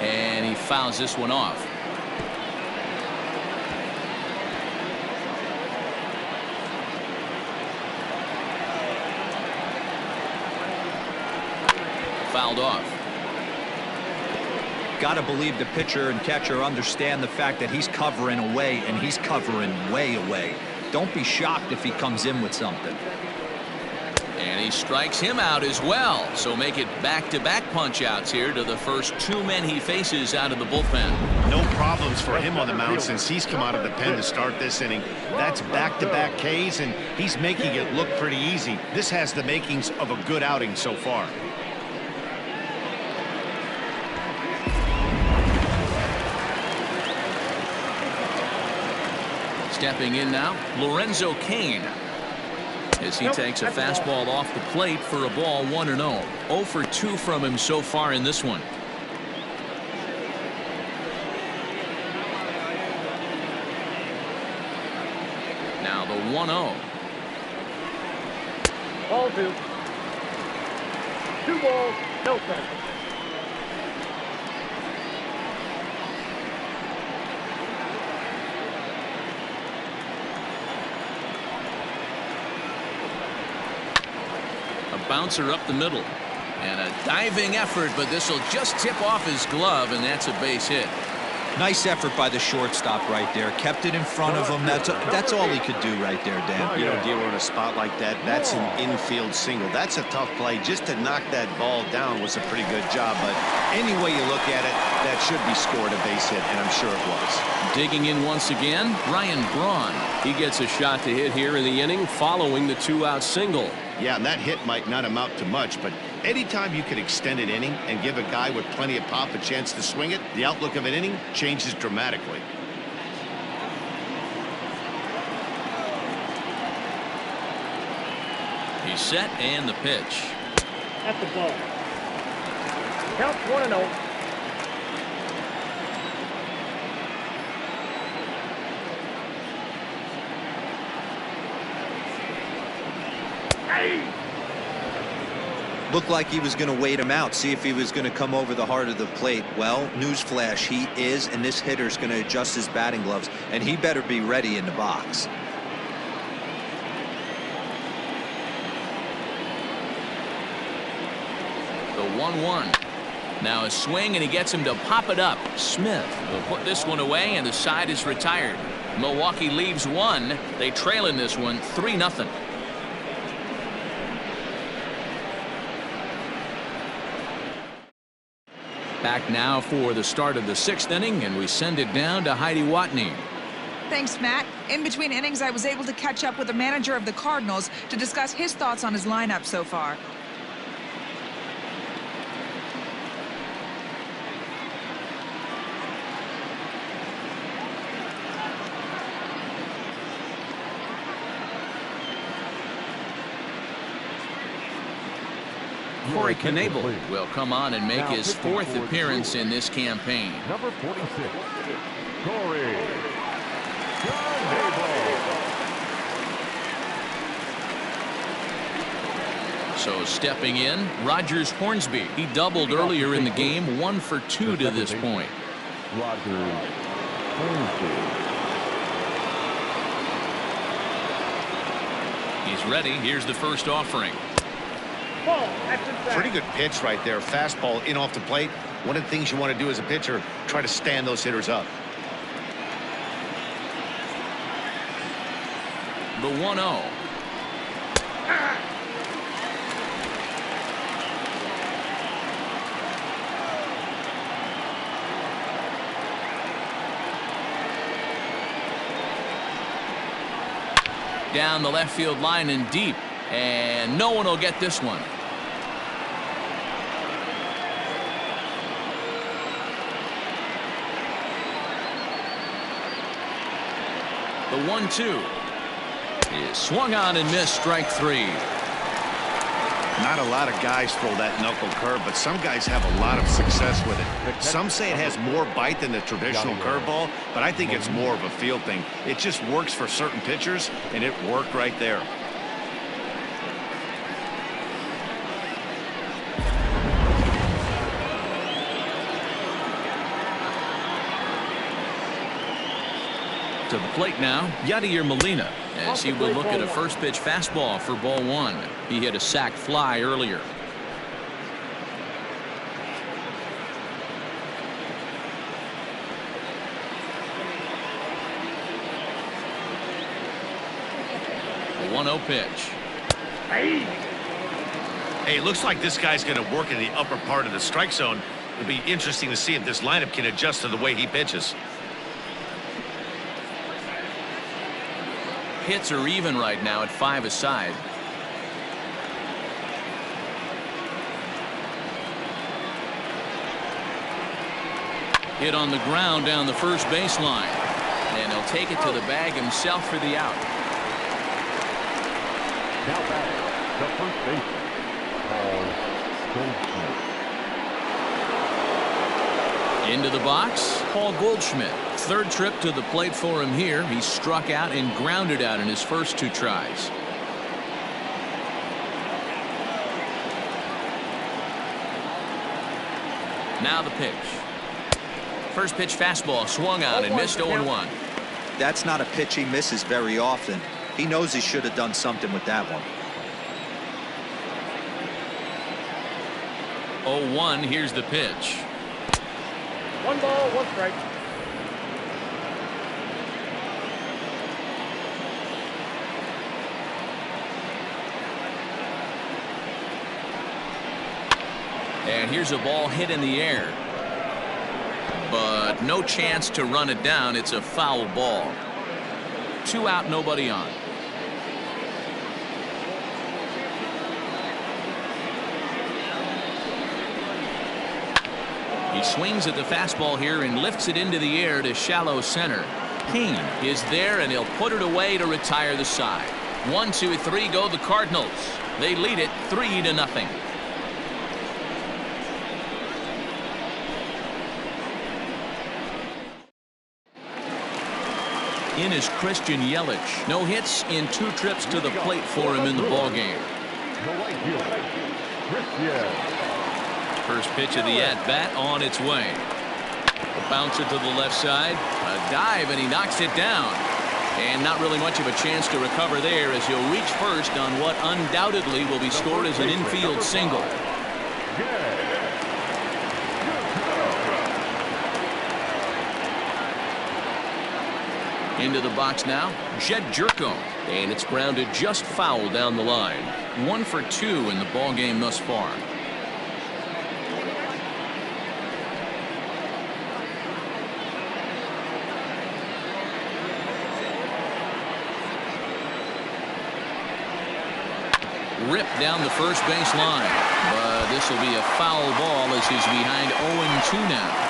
And he fouls this one off. Fouled off. Got to believe the pitcher and catcher understand the fact that he's covering away, and he's covering way away. Don't be shocked if he comes in with something. And he strikes him out as well. So make it back-to-back punch-outs here to the first 2 men he faces out of the bullpen. No problems for him on the mound since he's come out of the pen to start this inning. That's back-to-back Ks, and he's making it look pretty easy. This has the makings of a good outing so far. Stepping in now, Lorenzo Cain, as he takes a fastball off the plate for a ball. 1-0. 0 for 2 from him so far in this one. Now the 1-0. Ball 2. 2 balls, no strikes. Bouncer up the middle, and a diving effort, but this will just tip off his glove, and that's a base hit. Nice effort by the shortstop right there. Kept it in front of him. That's all he could do right there, Dan. You know, Dero, in a spot like that, that's an infield single. That's a tough play. Just to knock that ball down was a pretty good job, but any way you look at it, that should be scored a base hit, and I'm sure it was. Digging in once again, Ryan Braun. He gets a shot to hit here in the inning following the 2-out single. Yeah, and that hit might not amount to much, but anytime you can extend an inning and give a guy with plenty of pop a chance to swing it, the outlook of an inning changes dramatically. He's set, and the pitch. At the ball. Count 1-0. Looked like he was going to wait him out, see if he was going to come over the heart of the plate. Well, newsflash, he is, and this hitter's going to adjust his batting gloves, and he better be ready in the box. The 1-1. Now a swing, and he gets him to pop it up. Smith will put this one away, and the side is retired. Milwaukee leaves 1. They trail in this one 3-0. Back now for the start of the 6th inning, and we send it down to Heidi Watney. Thanks, Matt. In between innings, I was able to catch up with the manager of the Cardinals to discuss his thoughts on his lineup so far. Corey Knebel will come on and make his fourth appearance in this campaign. Number 46, Corey Knebel. So stepping in, Rogers Hornsby. He doubled earlier in the game, 1 for 2 to this point. Rogers Hornsby. He's ready. Here's the first offering. Ball, that's inside. Pretty good pitch right there. Fastball in off the plate. One of the things you want to do as a pitcher, try to stand those hitters up. The 1-0. Down the left field line and deep, and no one will get this one. The 1-2 is swung on and missed, strike 3. Not a lot of guys throw that knuckle curve, but some guys have a lot of success with it. Some say it has more bite than the traditional curveball, but I think it's more of a feel thing. It just works for certain pitchers, and it worked right there. To the plate now, Yadier Molina, as he will look at a first pitch fastball for ball 1. He hit a sac fly earlier. The 1-0 pitch. Hey, it looks like this guy's going to work in the upper part of the strike zone. It'll be interesting to see if this lineup can adjust to the way he pitches. Hits are even right now at 5 aside. Hit on the ground down the first baseline, and he'll take it to the bag himself for the out. Now batting, the first baseman, Paul Goldschmidt. Into the box, Paul Goldschmidt. Third trip to the plate for him here. He struck out and grounded out in his first 2 tries. Now the pitch. First pitch fastball swung on and missed 0-1. That's not a pitch he misses very often. He knows he should have done something with that one. 0-1, here's the pitch. 1 ball, 1 strike. And here's a ball hit in the air, but no chance to run it down. It's a foul ball. 2 out, nobody on. He swings at the fastball here and lifts it into the air to shallow center. Kane is there, and he'll put it away to retire the side. 1, 2, 3 go the Cardinals. They lead it 3-0. In is Christian Yelich. No hits in 2 trips to the plate for him in the ballgame. The right fielder, Christian. First pitch of the at-bat on its way. A bouncer to the left side. A dive, and he knocks it down. And not really much of a chance to recover there as he'll reach first on what undoubtedly will be scored as an infield single. Into the box now, Jed Jerko, and it's grounded just foul down the line. 1 for 2 in the ball game thus far. Ripped down the first base line, but this will be a foul ball as he's behind 0-2 now.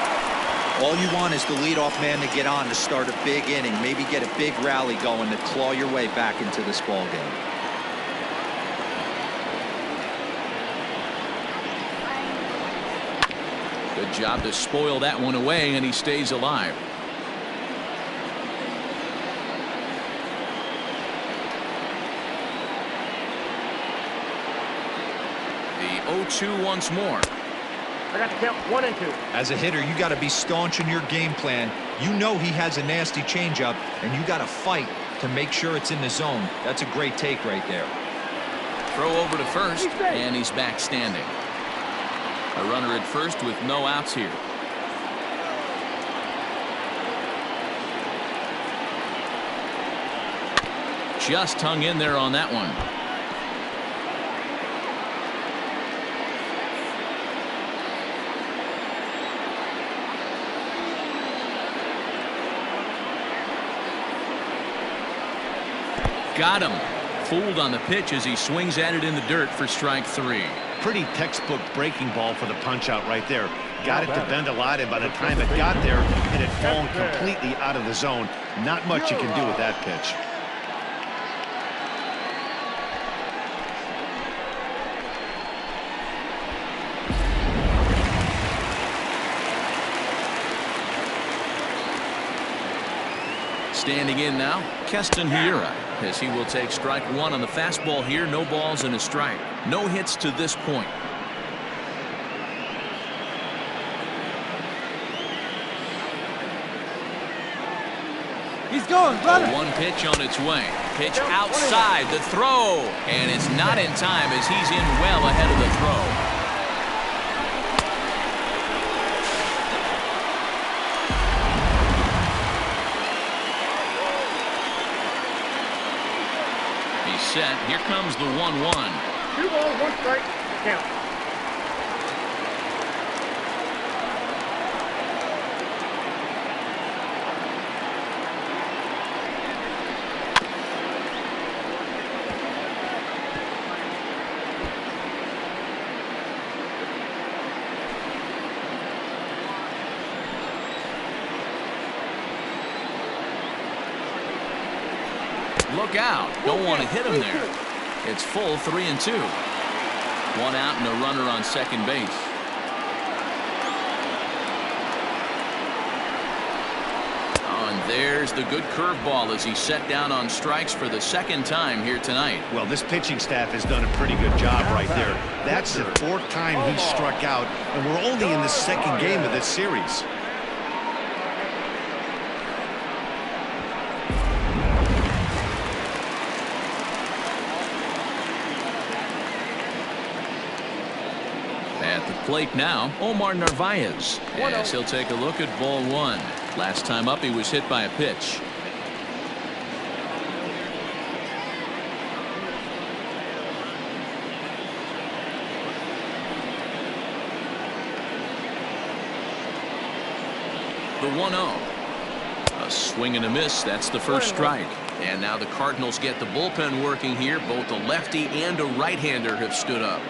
All you want is the leadoff man to get on to start a big inning, maybe get a big rally going to claw your way back into this ball game. Good job to spoil that one away, and he stays alive. The 0-2 once more. I got to count 1 and 2. As a hitter, you got to be staunch in your game plan. You know he has a nasty changeup, and you got to fight to make sure it's in the zone. That's a great take right there. Throw over to first, and he's back standing. A runner at first with no outs here. Just hung in there on that one. Got him. Fooled on the pitch as he swings at it in the dirt for strike 3. Pretty textbook breaking ball for the punch out right there. Got it to bend a lot, and by the time it got there, it had fallen completely out of the zone. Not much you can do with that pitch. Standing in now, Keston Hiura, as he will take strike 1 on the fastball here. No balls and a strike. No hits to this point. He's going, brother. One pitch on its way. Pitch outside the throw, and it's not in time as he's in well ahead of the throw. Set. Here comes the 1-1. 2 balls, 1 strike. Count. Look out. Don't want to hit him there. It's full 3-2. 1 out and a runner on second base. Oh, and there's the good curveball as he set down on strikes for the second time here tonight. Well, this pitching staff has done a pretty good job right there. That's the 4th time he struck out, and we're only in the 2nd game of this series. At the plate now, Omar Narvaez, as he'll take a look at ball 1. Last time up, he was hit by a pitch. The 1-0. A swing and a miss. That's the first strike. And now the Cardinals get the bullpen working here. Both a lefty and a right-hander have stood up.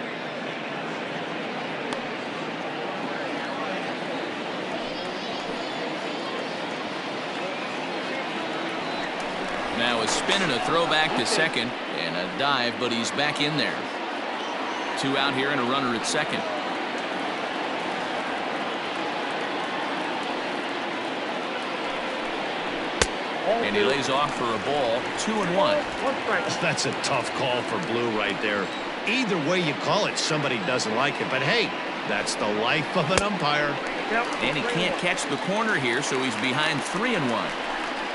Now a spin and a throw back to second, and a dive, but he's back in there. 2 out here and a runner at second. And he lays off for a ball. 2-1. That's a tough call for Blue right there. Either way you call it, somebody doesn't like it. But hey, that's the life of an umpire. And he can't catch the corner here, so he's behind 3-1.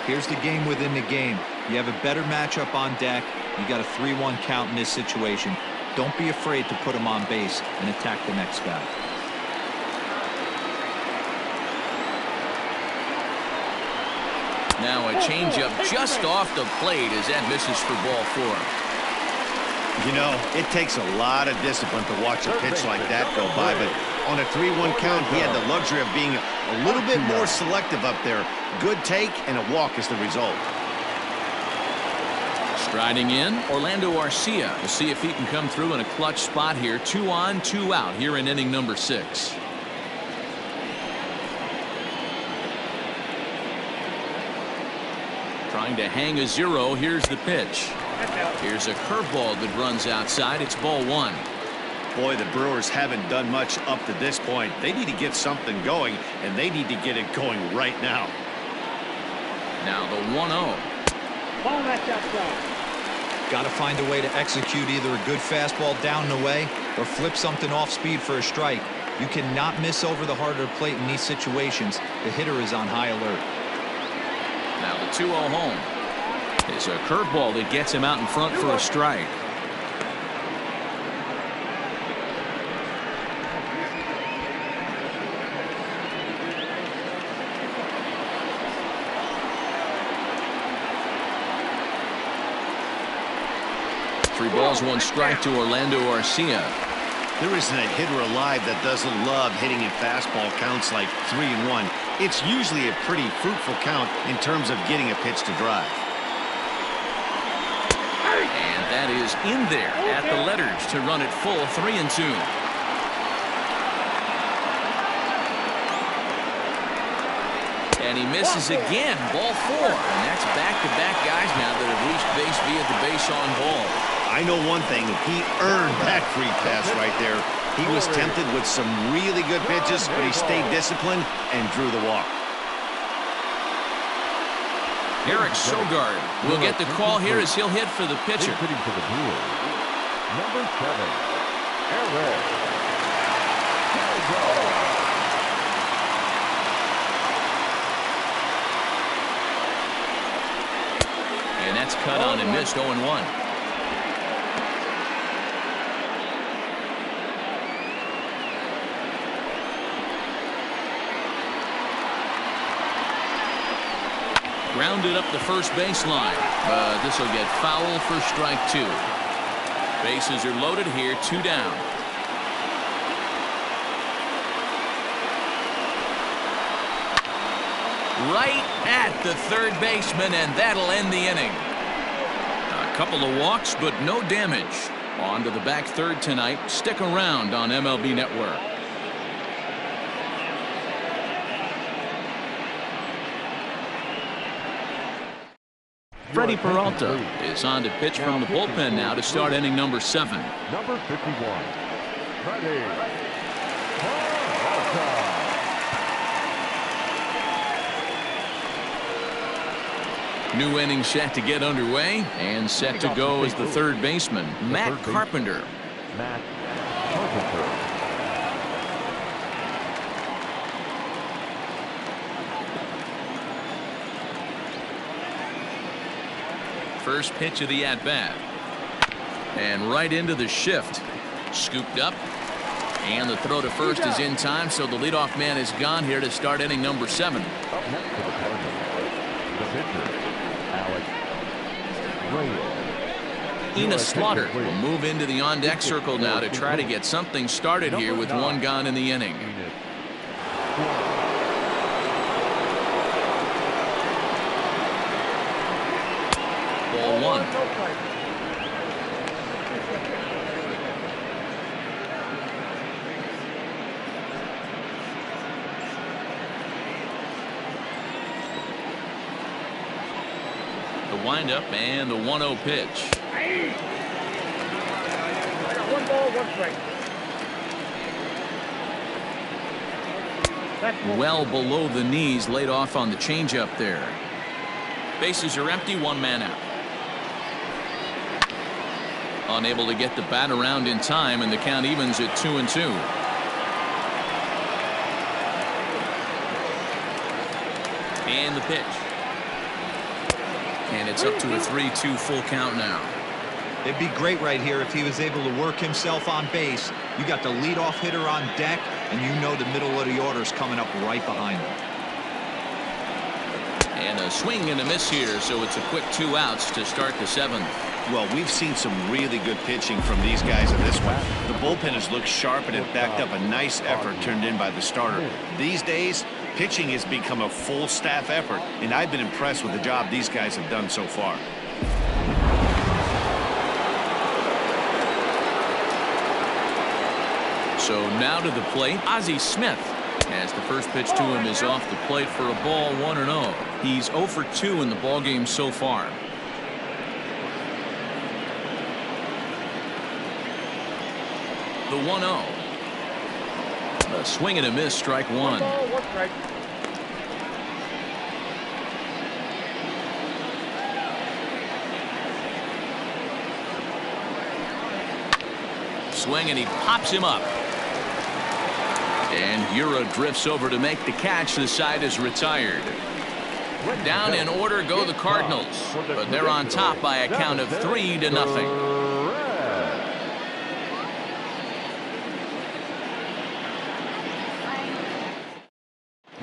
Here's the game within the game. You have a better matchup on deck. You got a 3-1 count in this situation. Don't be afraid to put him on base and attack the next guy. Now a changeup just off the plate as that misses for ball 4. You know, it takes a lot of discipline to watch a pitch like that go by, but on a 3-1 count, he had the luxury of being a little bit more selective up there. Good take, and a walk is the result. Striding in, Orlando Arcia. We'll see if he can come through in a clutch spot here. 2 on, 2 out here in inning number 6. Trying to hang a 0. Here's the pitch. Here's a curveball that runs outside. It's ball 1. Boy, the Brewers haven't done much up to this point. They need to get something going, and they need to get it going right now. Now the 1-0. Ball that's outside. Got to find a way to execute either a good fastball down and away or flip something off speed for a strike. You cannot miss over the harder plate in these situations. The hitter is on high alert. Now the 2-0 home. It's a curveball that gets him out in front for a strike. Three balls, one strike to Orlando Arcia. There isn't a hitter alive that doesn't love hitting in fastball counts like 3-1. It's usually a pretty fruitful count in terms of getting a pitch to drive. And that is in there at the letters to run it full 3-2. And he misses again. Ball 4. And that's back-to-back guys now that have reached base via the base on ball. I know one thing. He earned that free pass right there. He was tempted with some really good pitches, but he stayed disciplined and drew the walk. Eric Sogard will get the call here as he'll hit for the pitcher. Hitting for the Brewers, number 7, Eric Sogard. And that's cut on and missed 0-1. Grounded up the first baseline, but this will get foul for strike 2. Bases are loaded here, 2 down. Right at the third baseman, and that'll end the inning. A couple of walks, but no damage. On to the back third tonight. Stick around on MLB Network. Freddie Peralta is on to pitch from the bullpen now to start inning number 7. Number 51, Freddie Peralta. New inning set to get underway, and set to go is the third baseman, Matt Carpenter. Matt Carpenter. First pitch of the at-bat. And right into the shift. Scooped up. And the throw to first is in time, so the leadoff man is gone here to start inning number 7. Up next for the Cardinals, the pitcher, Alex Reyes. Ina Slaughter will move into the on-deck circle now to try to get something started here with 1 gone in the inning. Ball 1. The windup and the 1-0 pitch. I got 1 ball, 1 strike. Well below the knees, laid off on the changeup there. Bases are empty, 1 man out. Unable to get the bat around in time, and the count evens at 2-2. And the pitch. And it's up to a 3-2 full count now. It'd be great right here if he was able to work himself on base. You got the leadoff hitter on deck, and you know the middle of the order is coming up right behind him. And a swing and a miss here, so it's a quick 2 outs to start the 7th. Well, we've seen some really good pitching from these guys in this one. The bullpen has looked sharp, and it backed up a nice effort turned in by the starter. These days, pitching has become a full staff effort, and I've been impressed with the job these guys have done so far. So now to the plate, Ozzie Smith, as the first pitch to him is off the plate for a ball, 1-0. He's 0 for 2 in the ballgame so far. The 1-0. A swing and a miss, strike one. Ball, one strike. Swing and he pops him up. And Euro drifts over to make the catch. The side is retired. Down in order go the Cardinals, but they're on top by a count of 3-0.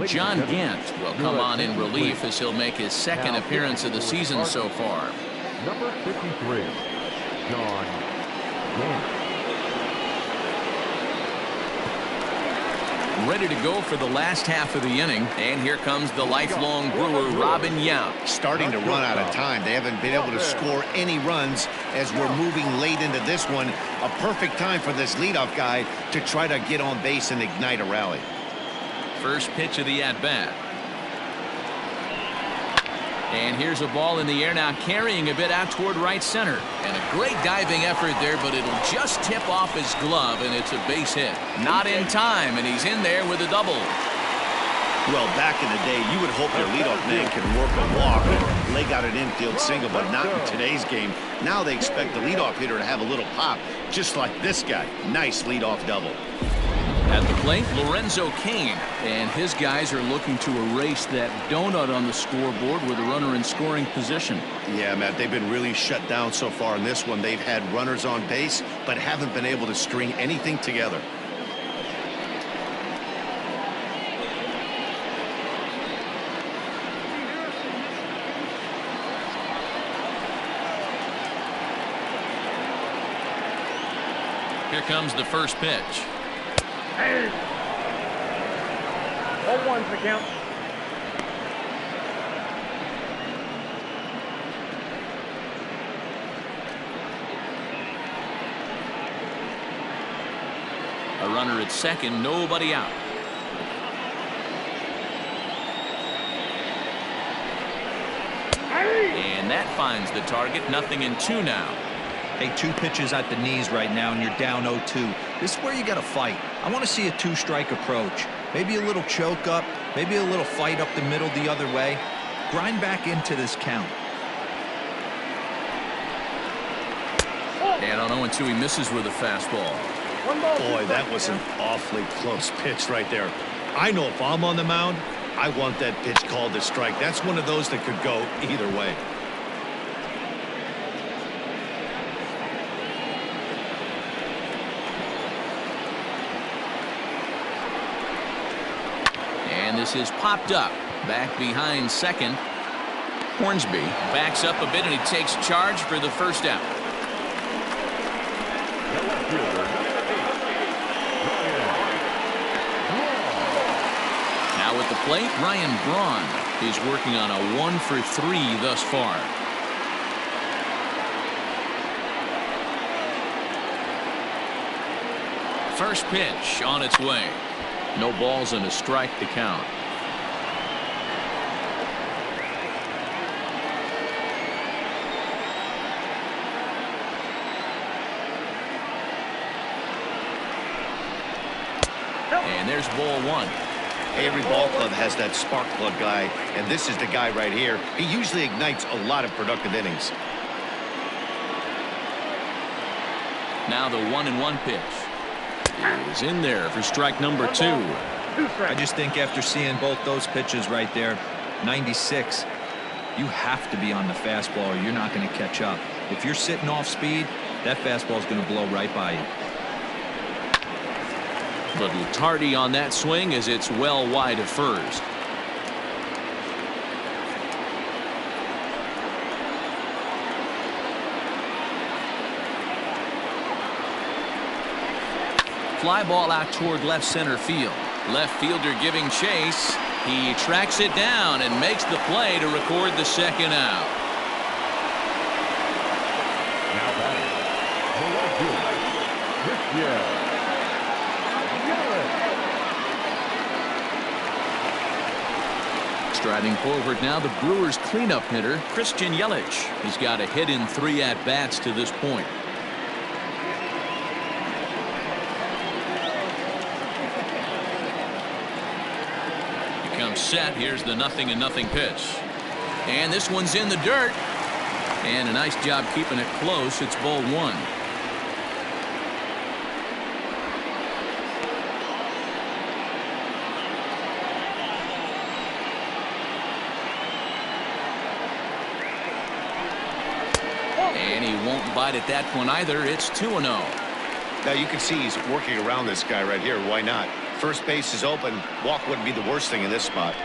John Gant will come on in relief as he'll make his second appearance of the season so far. Number 53, John Gant. Ready to go for the last half of the inning, and here comes the lifelong Brewer, Robin Yount. Starting to run out of time. They haven't been able to score any runs as we're moving late into this one. A perfect time for this leadoff guy to try to get on base and ignite a rally. First pitch of the at-bat. And here's a ball in the air now, carrying a bit out toward right center. And a great diving effort there, but it'll just tip off his glove, and it's a base hit. Not in time, and he's in there with a double. Well, back in the day, you would hope your leadoff man can work a walk and leg out an infield single, but not in today's game. Now they expect the leadoff hitter to have a little pop, just like this guy. Nice leadoff double. At the plate, Lorenzo Cain, and his guys are looking to erase that donut on the scoreboard with a runner in scoring position. Yeah, Matt, they've been really shut down so far in this one. They've had runners on base, but haven't been able to string anything together. Here comes the first pitch. 0-1's the count. A runner at second, nobody out. And that finds the target. 0-2 now. Hey, 2 pitches at the knees right now, and you're down 0-2. This is where you got to fight. I want to see a 2-strike approach. Maybe a little choke up, maybe a little fight up the middle the other way. Grind back into this count. And on 0-2, he misses with a fastball. Boy, that was an awfully close pitch right there. I know if I'm on the mound, I want that pitch called a strike. That's one of those that could go either way. And this is popped up. Back behind second. Hornsby backs up a bit, and he takes charge for the first out. Now at the plate, Ryan Braun. He's working on a 1-for-3 thus far. First pitch on its way. No balls and a strike to count. And there's ball one. Every ball club has that spark plug guy, and this is the guy right here. He usually ignites a lot of productive innings. Now the 1-1 pitch. Is in there for strike number 2. I just think after seeing both those pitches right there, 96, you have to be on the fastball or you're not going to catch up. If you're sitting off speed, that fastball is going to blow right by you. Little tardy on that swing as it's well wide of first. Fly ball out toward left center field. Left fielder giving chase. He tracks it down and makes the play to record the second out. Now batting, the left fielder, Striding forward now, the Brewers cleanup hitter, Christian Yelich. He's got a hit in 3 at-bats to this point. set. Here's the 0-0 pitch. And this one's in the dirt. And a nice job keeping it close. It's ball one. And he won't bite at that one either. It's 2-0. Now you can see he's working around this guy right here. Why not? First base is open. Walk wouldn't be the worst thing in this spot.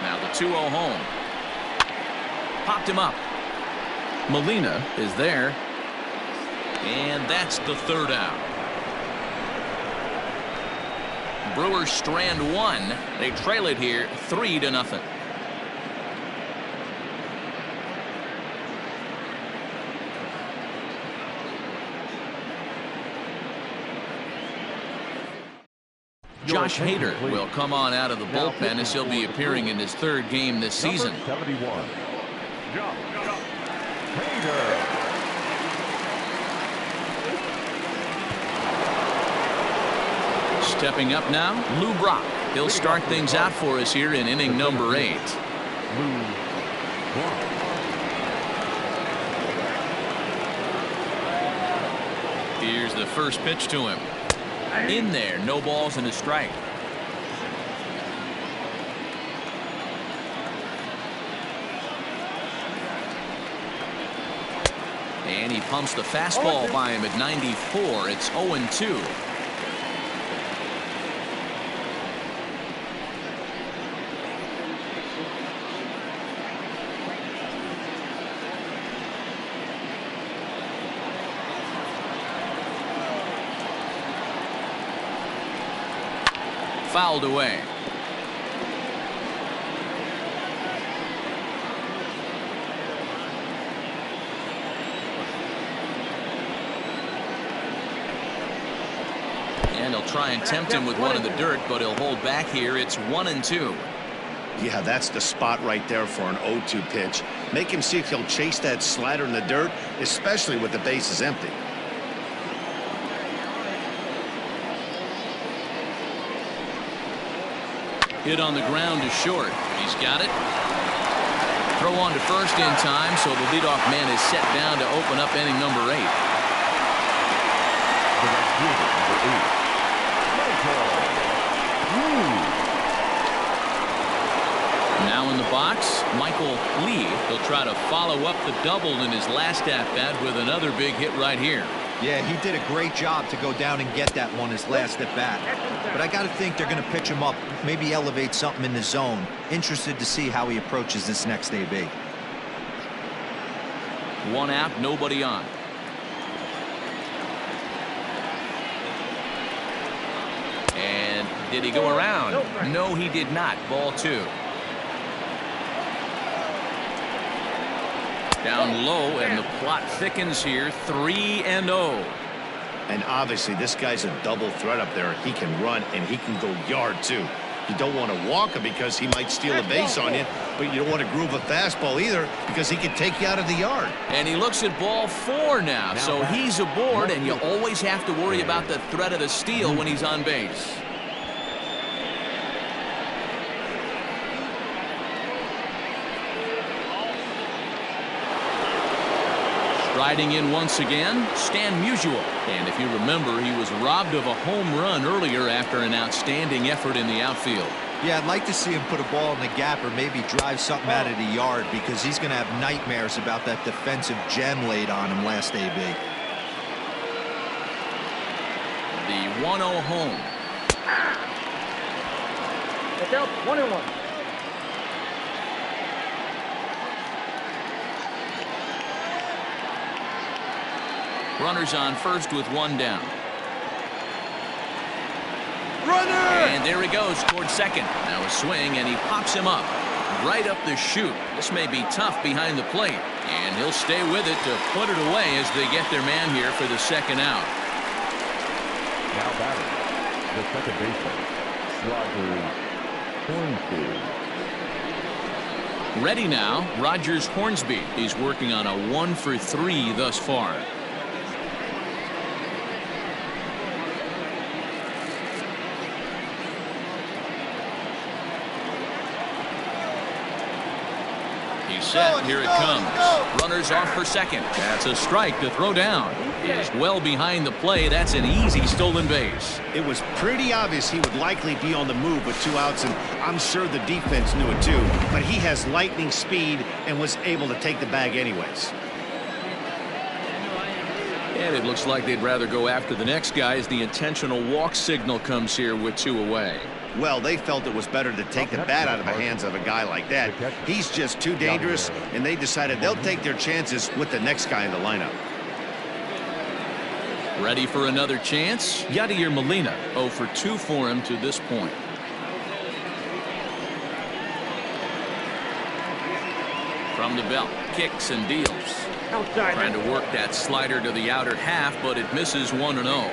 Now the 2-0 home. Popped him up. Molina is there. And that's the third out. Brewers strand one. They trail it here 3-0. Josh Hader will come on out of the bullpen as he'll be appearing in his third game this season. 71. Josh Hader. Stepping up now, Lou Brock. He'll start things out for us here in inning number 8. Lou Brock. Here's the first pitch to him. In there, no balls and a strike. And he pumps the fastball by him at 94. It's 0-2. Fouled away. And he'll try and tempt him with one in the dirt, but he'll hold back here. It's 1-2. Yeah, that's the spot right there for an 0-2 pitch. Make him see if he'll chase that slider in the dirt, especially with the bases empty. Hit on the ground to short. He's got it. Throw on to first in time, so the leadoff man is set down to open up inning number 8. The next fielder, number 8. Now in the box, Michael Lee. He'll try to follow up the double in his last at-bat with another big hit right here. Yeah, he did a great job to go down and get that one his last at bat. But I got to think they're going to pitch him up, maybe elevate something in the zone. Interested to see how he approaches this next AB. One out, nobody on. And did he go around? No, he did not. Ball 2. Down low, and the plot thickens here. 3-0. And obviously this guy's a double threat up there. He can run and he can go yard too. You don't want to walk him because he might steal a base on you, but you don't want to groove a fastball either because he can take you out of the yard. And he looks at ball 4 now, so he's aboard, and you always have to worry about the threat of the steal when he's on base. Riding in once again, Stan Musial. And if you remember, he was robbed of a home run earlier after an outstanding effort in the outfield. Yeah, I'd like to see him put a ball in the gap or maybe drive something out of the yard because he's going to have nightmares about that defensive gem laid on him last AB. The 1-0 home. Look out, 1-1. Runners on first with 1 down. Runner! And there he goes toward second. Now a swing, and he pops him up right up the chute. This may be tough behind the plate, and he'll stay with it to put it away as they get their man here for the second out. Now batting, the second baseman, Rogers Hornsby. Ready now, Rogers Hornsby. He's working on a 1 for 3 thus far. He's set. Here it comes. Runners off for second. That's a strike to throw down. He's well behind the play. That's an easy stolen base. It was pretty obvious he would likely be on the move with 2 outs, and I'm sure the defense knew it too. But he has lightning speed and was able to take the bag anyways. And it looks like they'd rather go after the next guy as the intentional walk signal comes here with 2 away. Well, they felt it was better to take the bat out of the hands of a guy like that. He's just too dangerous, and they decided they'll take their chances with the next guy in the lineup. Ready for another chance? Yadier Molina, 0 for 2 for him to this point. From the belt, kicks and deals. Outside. Trying to work that slider to the outer half, but it misses 1-0.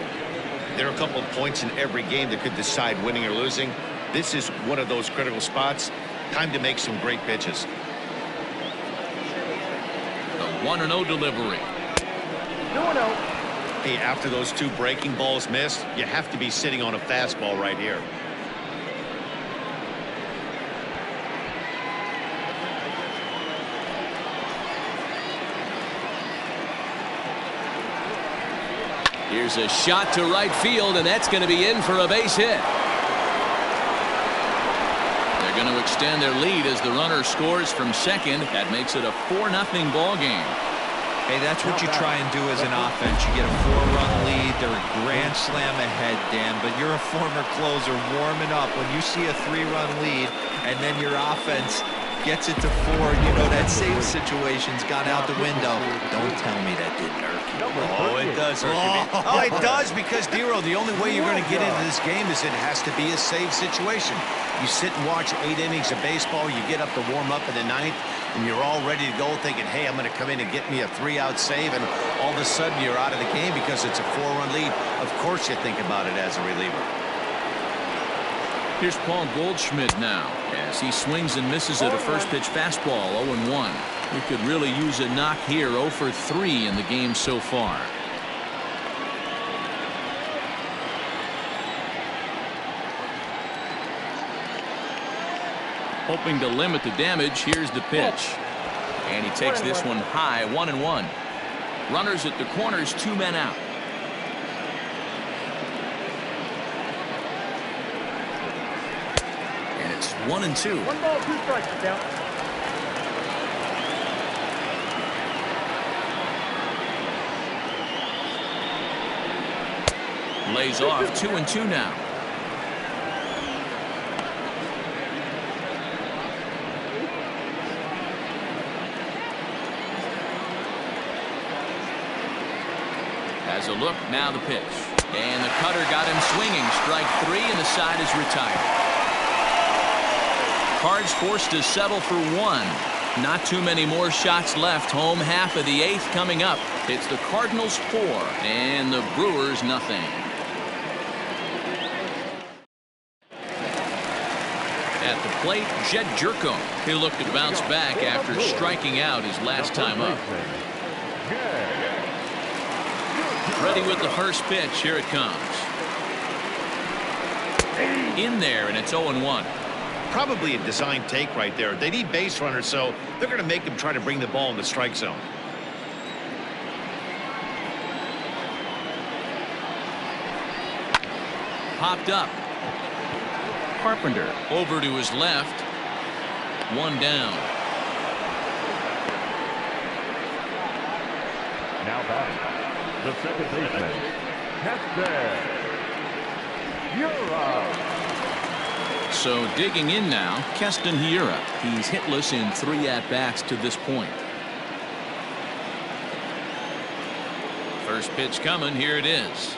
There are a couple of points in every game that could decide winning or losing. This is one of those critical spots. Time to make some great pitches. The 1-0 delivery. 2-0. Hey, after those 2 breaking balls missed, you have to be sitting on a fastball right here. Here's a shot to right field, and that's going to be in for a base hit. They're going to extend their lead as the runner scores from second. That makes it a 4-0 ball game. Hey, that's what you try and do as an offense. You get a 4-run lead. They're a grand slam ahead, Dan, but you're a former closer warming up. When you see a 3-run lead and then your offense gets it to 4, you know that save situation's gone out the window. Don't tell me that didn't irk you. Oh, it does. Oh, it does, because, Dero, the only way you're going to get into this game is it has to be a save situation. You sit and watch 8 innings of baseball, you get up to warm up in the 9th, and you're all ready to go thinking, hey, I'm going to come in and get me a 3-out save, and all of a sudden you're out of the game because it's a 4-run lead. Of course you think about it as a reliever. Here's Paul Goldschmidt now as he swings and misses at a first pitch fastball. 0-1. We could really use a knock here. 0 for 3 in the game so far. Hoping to limit the damage. Here's the pitch, and he takes this one high. 1-1. Runners at the corners, 2 men out. And it's 1-2. 1 ball, 2 strikes. Down. Lays off. 2-2 now. Has a look. Now the pitch. And the cutter got him swinging. Strike 3, and the side is retired. Cards forced to settle for 1. Not too many more shots left. Home half of the 8th coming up. It's the Cardinals 4 and the Brewers nothing. At the plate, Jed Jerko. He'll look to bounce back after striking out his last time up. Ready with the first pitch. Here it comes. In there, and it's 0-1. Probably a design take right there. They need base runners, so they're going to make them try to bring the ball in the strike zone. Popped up. Carpenter over to his left. 1 down. Now batting, the second baseman, Hester. You're out. So digging in now, Keston Hiura. He's hitless in 3 at-bats to this point. First pitch coming. Here it is.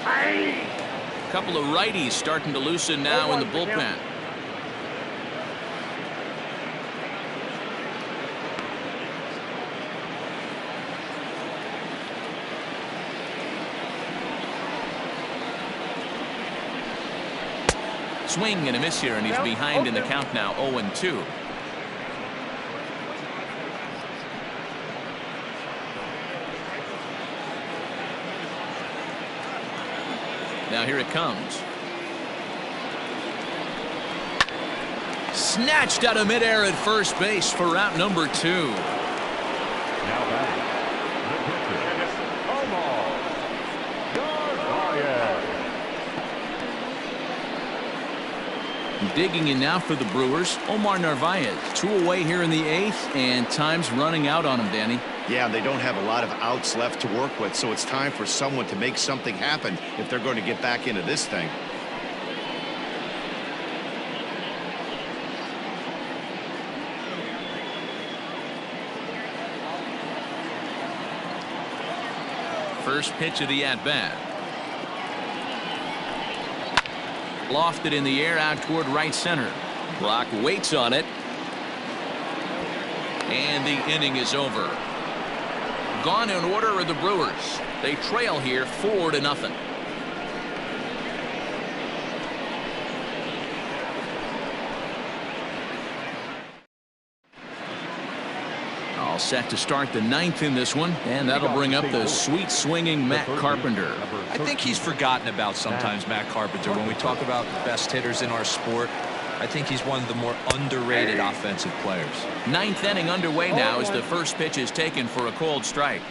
A couple of righties starting to loosen now in the bullpen. Swing and a miss here, and he's behind in the count now. 0-2. Now here it comes. Snatched out of midair at first base for out number 2. Now batting, the pitcher, Omar Narvaez. Digging in now for the Brewers, Omar Narvaez. 2 away here in the 8th, and time's running out on him, Danny. Yeah, they don't have a lot of outs left to work with, so it's time for someone to make something happen if they're going to get back into this thing. First pitch of the at-bat. Lofted in the air out toward right center. Brock waits on it. And the inning is over. Gone in order are the Brewers. They trail here 4-0. All set to start the 9th in this one, and that'll bring up the sweet swinging Matt Carpenter. I think he's forgotten about sometimes, Matt Carpenter. When we talk about the best hitters in our sport, I think he's one of the more underrated offensive players. 9th inning underway now as the first pitch is taken for a cold strike.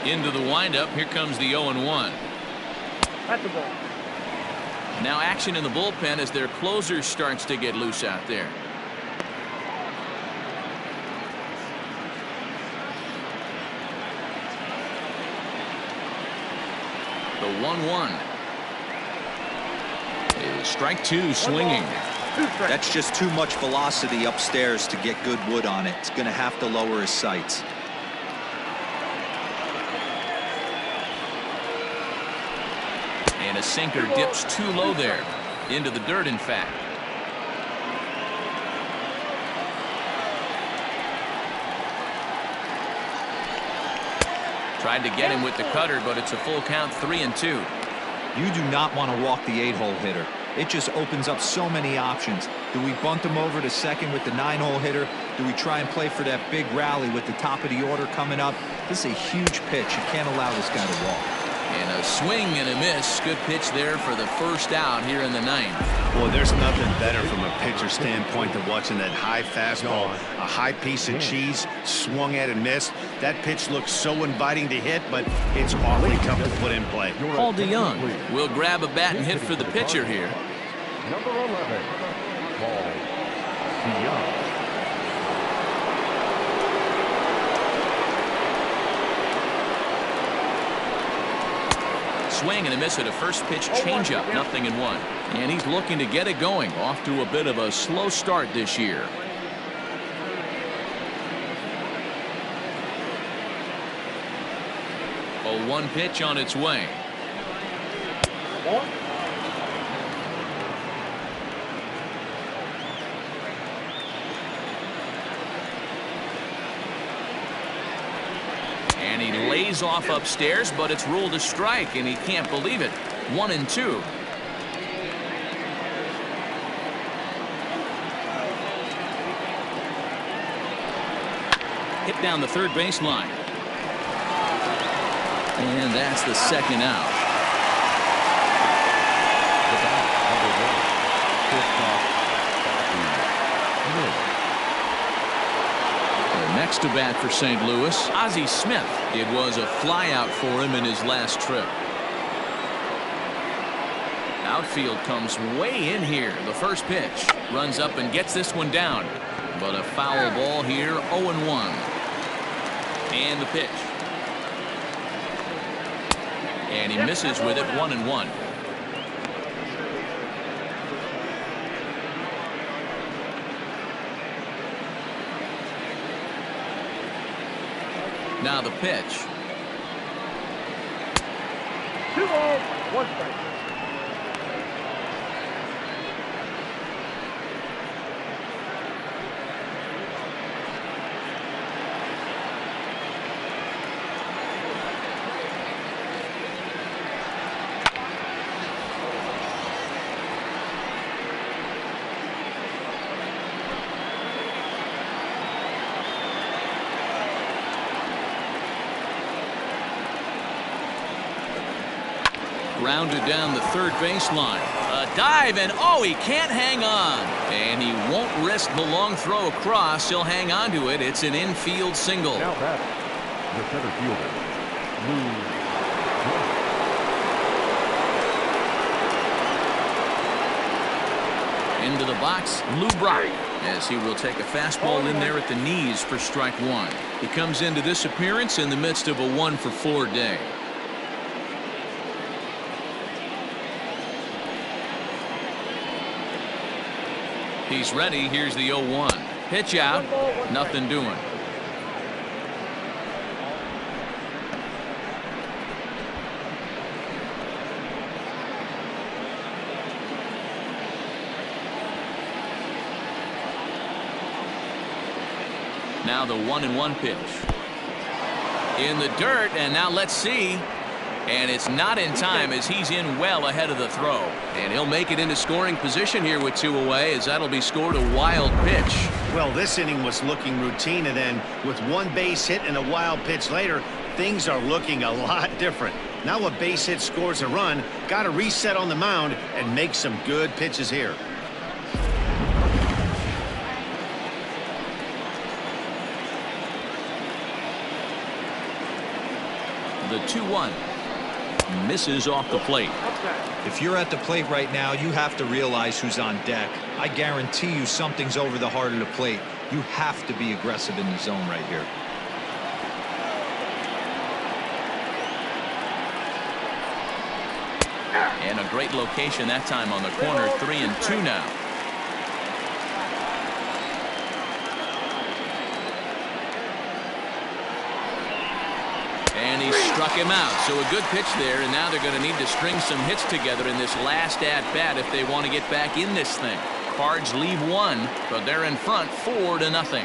Into the windup. Here comes the 0-1. That's the ball. Now action in the bullpen as their closer starts to get loose out there. The 1-1 is strike 2 swinging. That's just too much velocity upstairs to get good wood on it. It's going to have to lower his sights. And a sinker dips too low there. Into the dirt, in fact. Tried to get him with the cutter, but it's a full count, 3-2. You do not want to walk the 8-hole hitter. It just opens up so many options. Do we bunt him over to second with the 9-hole hitter? Do we try and play for that big rally with the top of the order coming up? This is a huge pitch. You can't allow this guy to walk. And a swing and a miss. Good pitch there for the first out here in the 9th. Well, there's nothing better from a pitcher standpoint than watching that high fastball, a high piece of cheese, swung at and missed. That pitch looks so inviting to hit, but it's awfully tough to put in play. Paul DeYoung will grab a bat and hit for the pitcher here. Number 11, Paul DeYoung. Swing and a miss at a first pitch changeup, 0-1. And he's looking to get it going. Off to a bit of a slow start this year. A 1 pitch on its way. And he lays off upstairs, but it's ruled a strike, and he can't believe it. 1-2. Hit down the third baseline. And that's the second out. Next to bat for St. Louis, Ozzie Smith. It was a flyout for him in his last trip. Outfield comes way in here. The first pitch runs up and gets this one down, but a foul ball here. 0-1. And the pitch, and he misses with it. 1-1. Now the pitch. 2 balls, 1 strike. Grounded down the third baseline. A dive, and oh, he can't hang on. And he won't risk the long throw across. He'll hang on to it. It's an infield single. Now batting, the center fielder, Into the box, Lou Brock, as he will take a fastball in there at the knees for strike one. He comes into this appearance in the midst of a 1-for-4 day. He's ready. Here's the 0-1. Pitch out. Nothing doing. Now the 1-1 pitch. In the dirt, and now let's see. And it's not in time as he's in well ahead of the throw. And he'll make it into scoring position here with 2 away, as that'll be scored a wild pitch. Well, this inning was looking routine, and then with 1 base hit and a wild pitch later, things are looking a lot different. Now a base hit scores a run, got to reset on the mound and make some good pitches here. The 2-1. Misses off the plate. If you're at the plate right now, you have to realize who's on deck. I guarantee you something's over the heart of the plate. You have to be aggressive in the zone right here. And a great location that time on the corner. 3-2 now. And he struck him out. So a good pitch there, and now they're going to need to string some hits together in this last at-bat if they want to get back in this thing. Cards leave 1, but they're in front 4-0.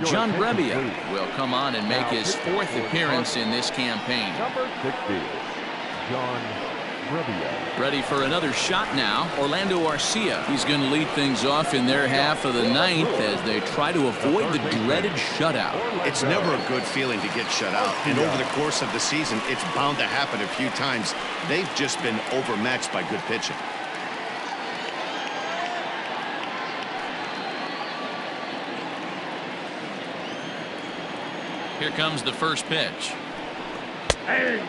John Brebbia will come on and make his 4th appearance in this campaign. number 60, John Brebbia. Ready for another shot now. Orlando Arcia. He's going to lead things off in their half of the 9th as they try to avoid the dreaded shutout. It's never a good feeling to get shut out, and over the course of the season, it's bound to happen a few times. They've just been overmatched by good pitching. Here comes the first pitch. Hey.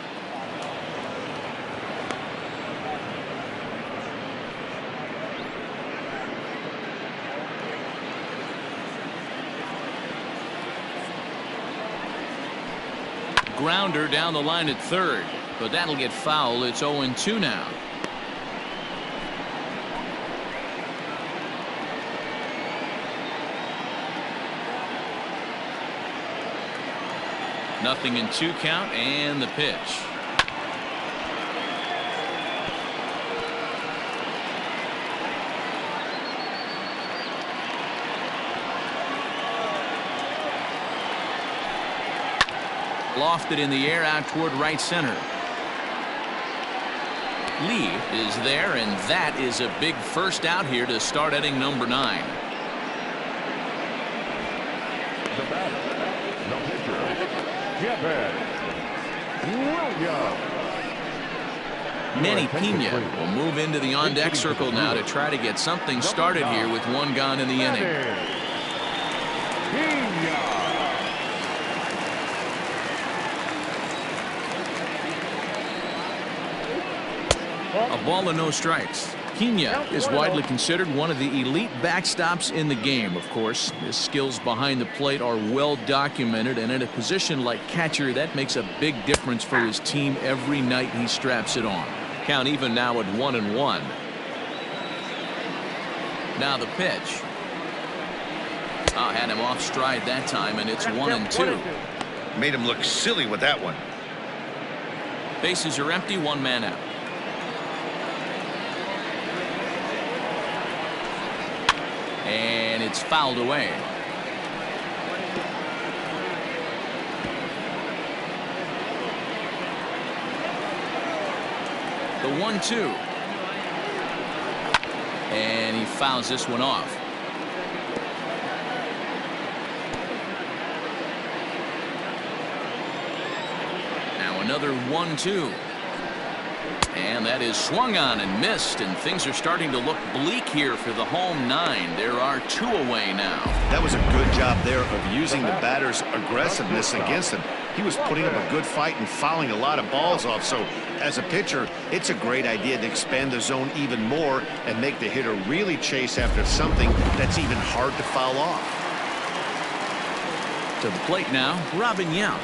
Grounder down the line at third, but that'll get foul. It's 0-2 now. Nothing in 2 count, and the pitch. Lofted in the air out toward right center. Lee is there, and that is a big first out here to start inning number 9. The batter, the pitcher, Jeffrey Williams. Manny Pena will move into the on-deck circle now to try to get something started here with 1 gone in the inning. A ball and no strikes. Pena is widely considered one of the elite backstops in the game, of course. His skills behind the plate are well documented, and in a position like catcher, that makes a big difference for his team every night he straps it on. Count even now at 1-1. Now the pitch. Had him off stride that time, and it's 1-2. Made him look silly with that one. Bases are empty, 1 man out. And it's fouled away. The 1-2. And he fouls this one off. another 1-2. And that is swung on and missed, and things are starting to look bleak here for the home 9. There are 2 away now. That was a good job there of using the batter's aggressiveness against him. He was putting up a good fight and fouling a lot of balls off. So as a pitcher, it's a great idea to expand the zone even more and make the hitter really chase after something that's even hard to foul off. To the plate now, Robin Yount,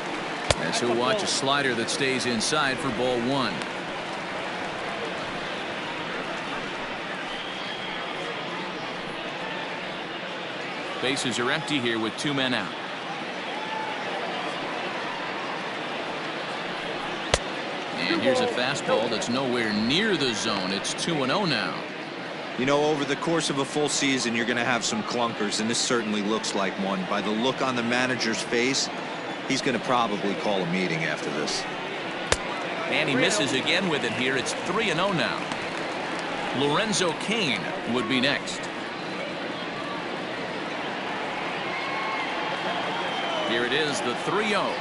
as he'll watch a slider that stays inside for ball 1. Bases are empty here with 2 men out. And here's a fastball that's nowhere near the zone. It's 2-0 now. You know, over the course of a full season, you're going to have some clunkers, and this certainly looks like one. By the look on the manager's face, he's going to probably call a meeting after this. And he misses again with it here. It's 3-0 now. Lorenzo Cain would be next. Here it is, the 3-0.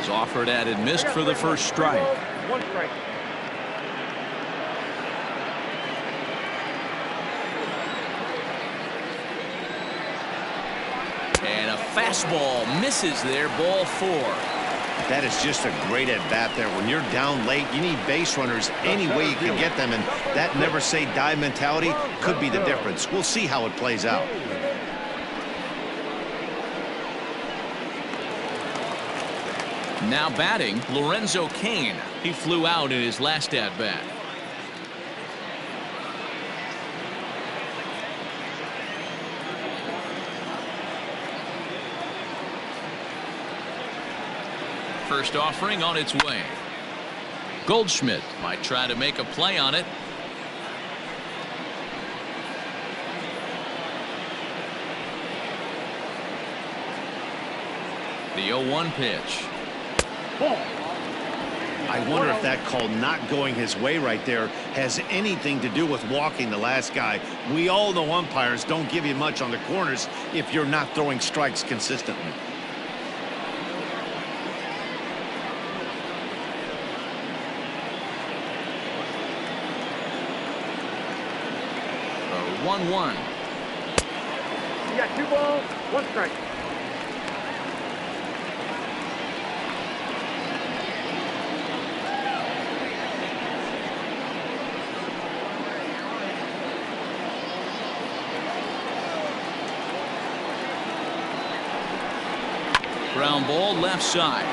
Is offered at and missed for the first strike. 1 strike. And a fastball misses there, ball 4. That is just a great at-bat there. When you're down late, you need base runners any way you can get them, and that never-say-die mentality could be the difference. We'll see how it plays out. Now batting, Lorenzo Cain. He flew out in his last at-bat. First offering on its way. Goldschmidt might try to make a play on it. The 0-1 pitch. I wonder if that call not going his way right there has anything to do with walking the last guy. We all know umpires don't give you much on the corners if you're not throwing strikes consistently. A 1-1. You got 2 balls, 1 strike. Ground ball left side.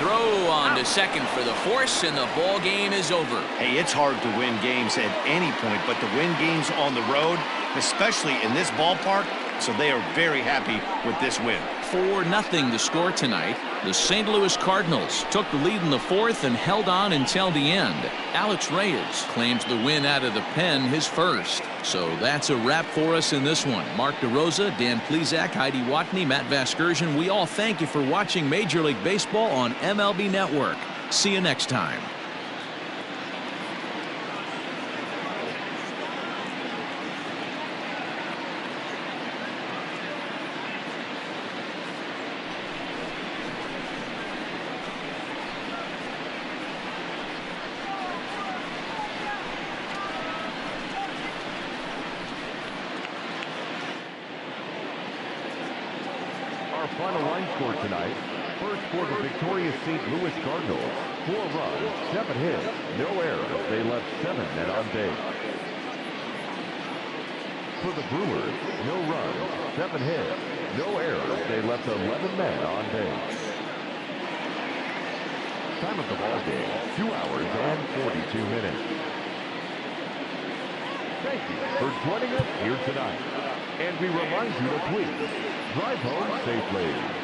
Throw on to second for the force, and the ball game is over. Hey, it's hard to win games at any point, but to win games on the road, especially in this ballpark, so they are very happy with this win. 4-0 the score tonight. The St. Louis Cardinals took the lead in the 4th and held on until the end. Alex Reyes claims the win out of the pen, his first. So that's a wrap for us in this one. Mark DeRosa, Dan Plesac, Heidi Watney, Matt Vasgersian, we all thank you for watching Major League Baseball on MLB Network. See you next time. Our final line score tonight. First for the victorious St. Louis Cardinals. 4 runs, 7 hits, no errors. They left 7 men on base. For the Brewers, no runs, 7 hits, no errors. They left 11 men on base. Time of the ball game, 2 hours and 42 minutes. Thank you for joining us here tonight. And we remind you to please drive home safely.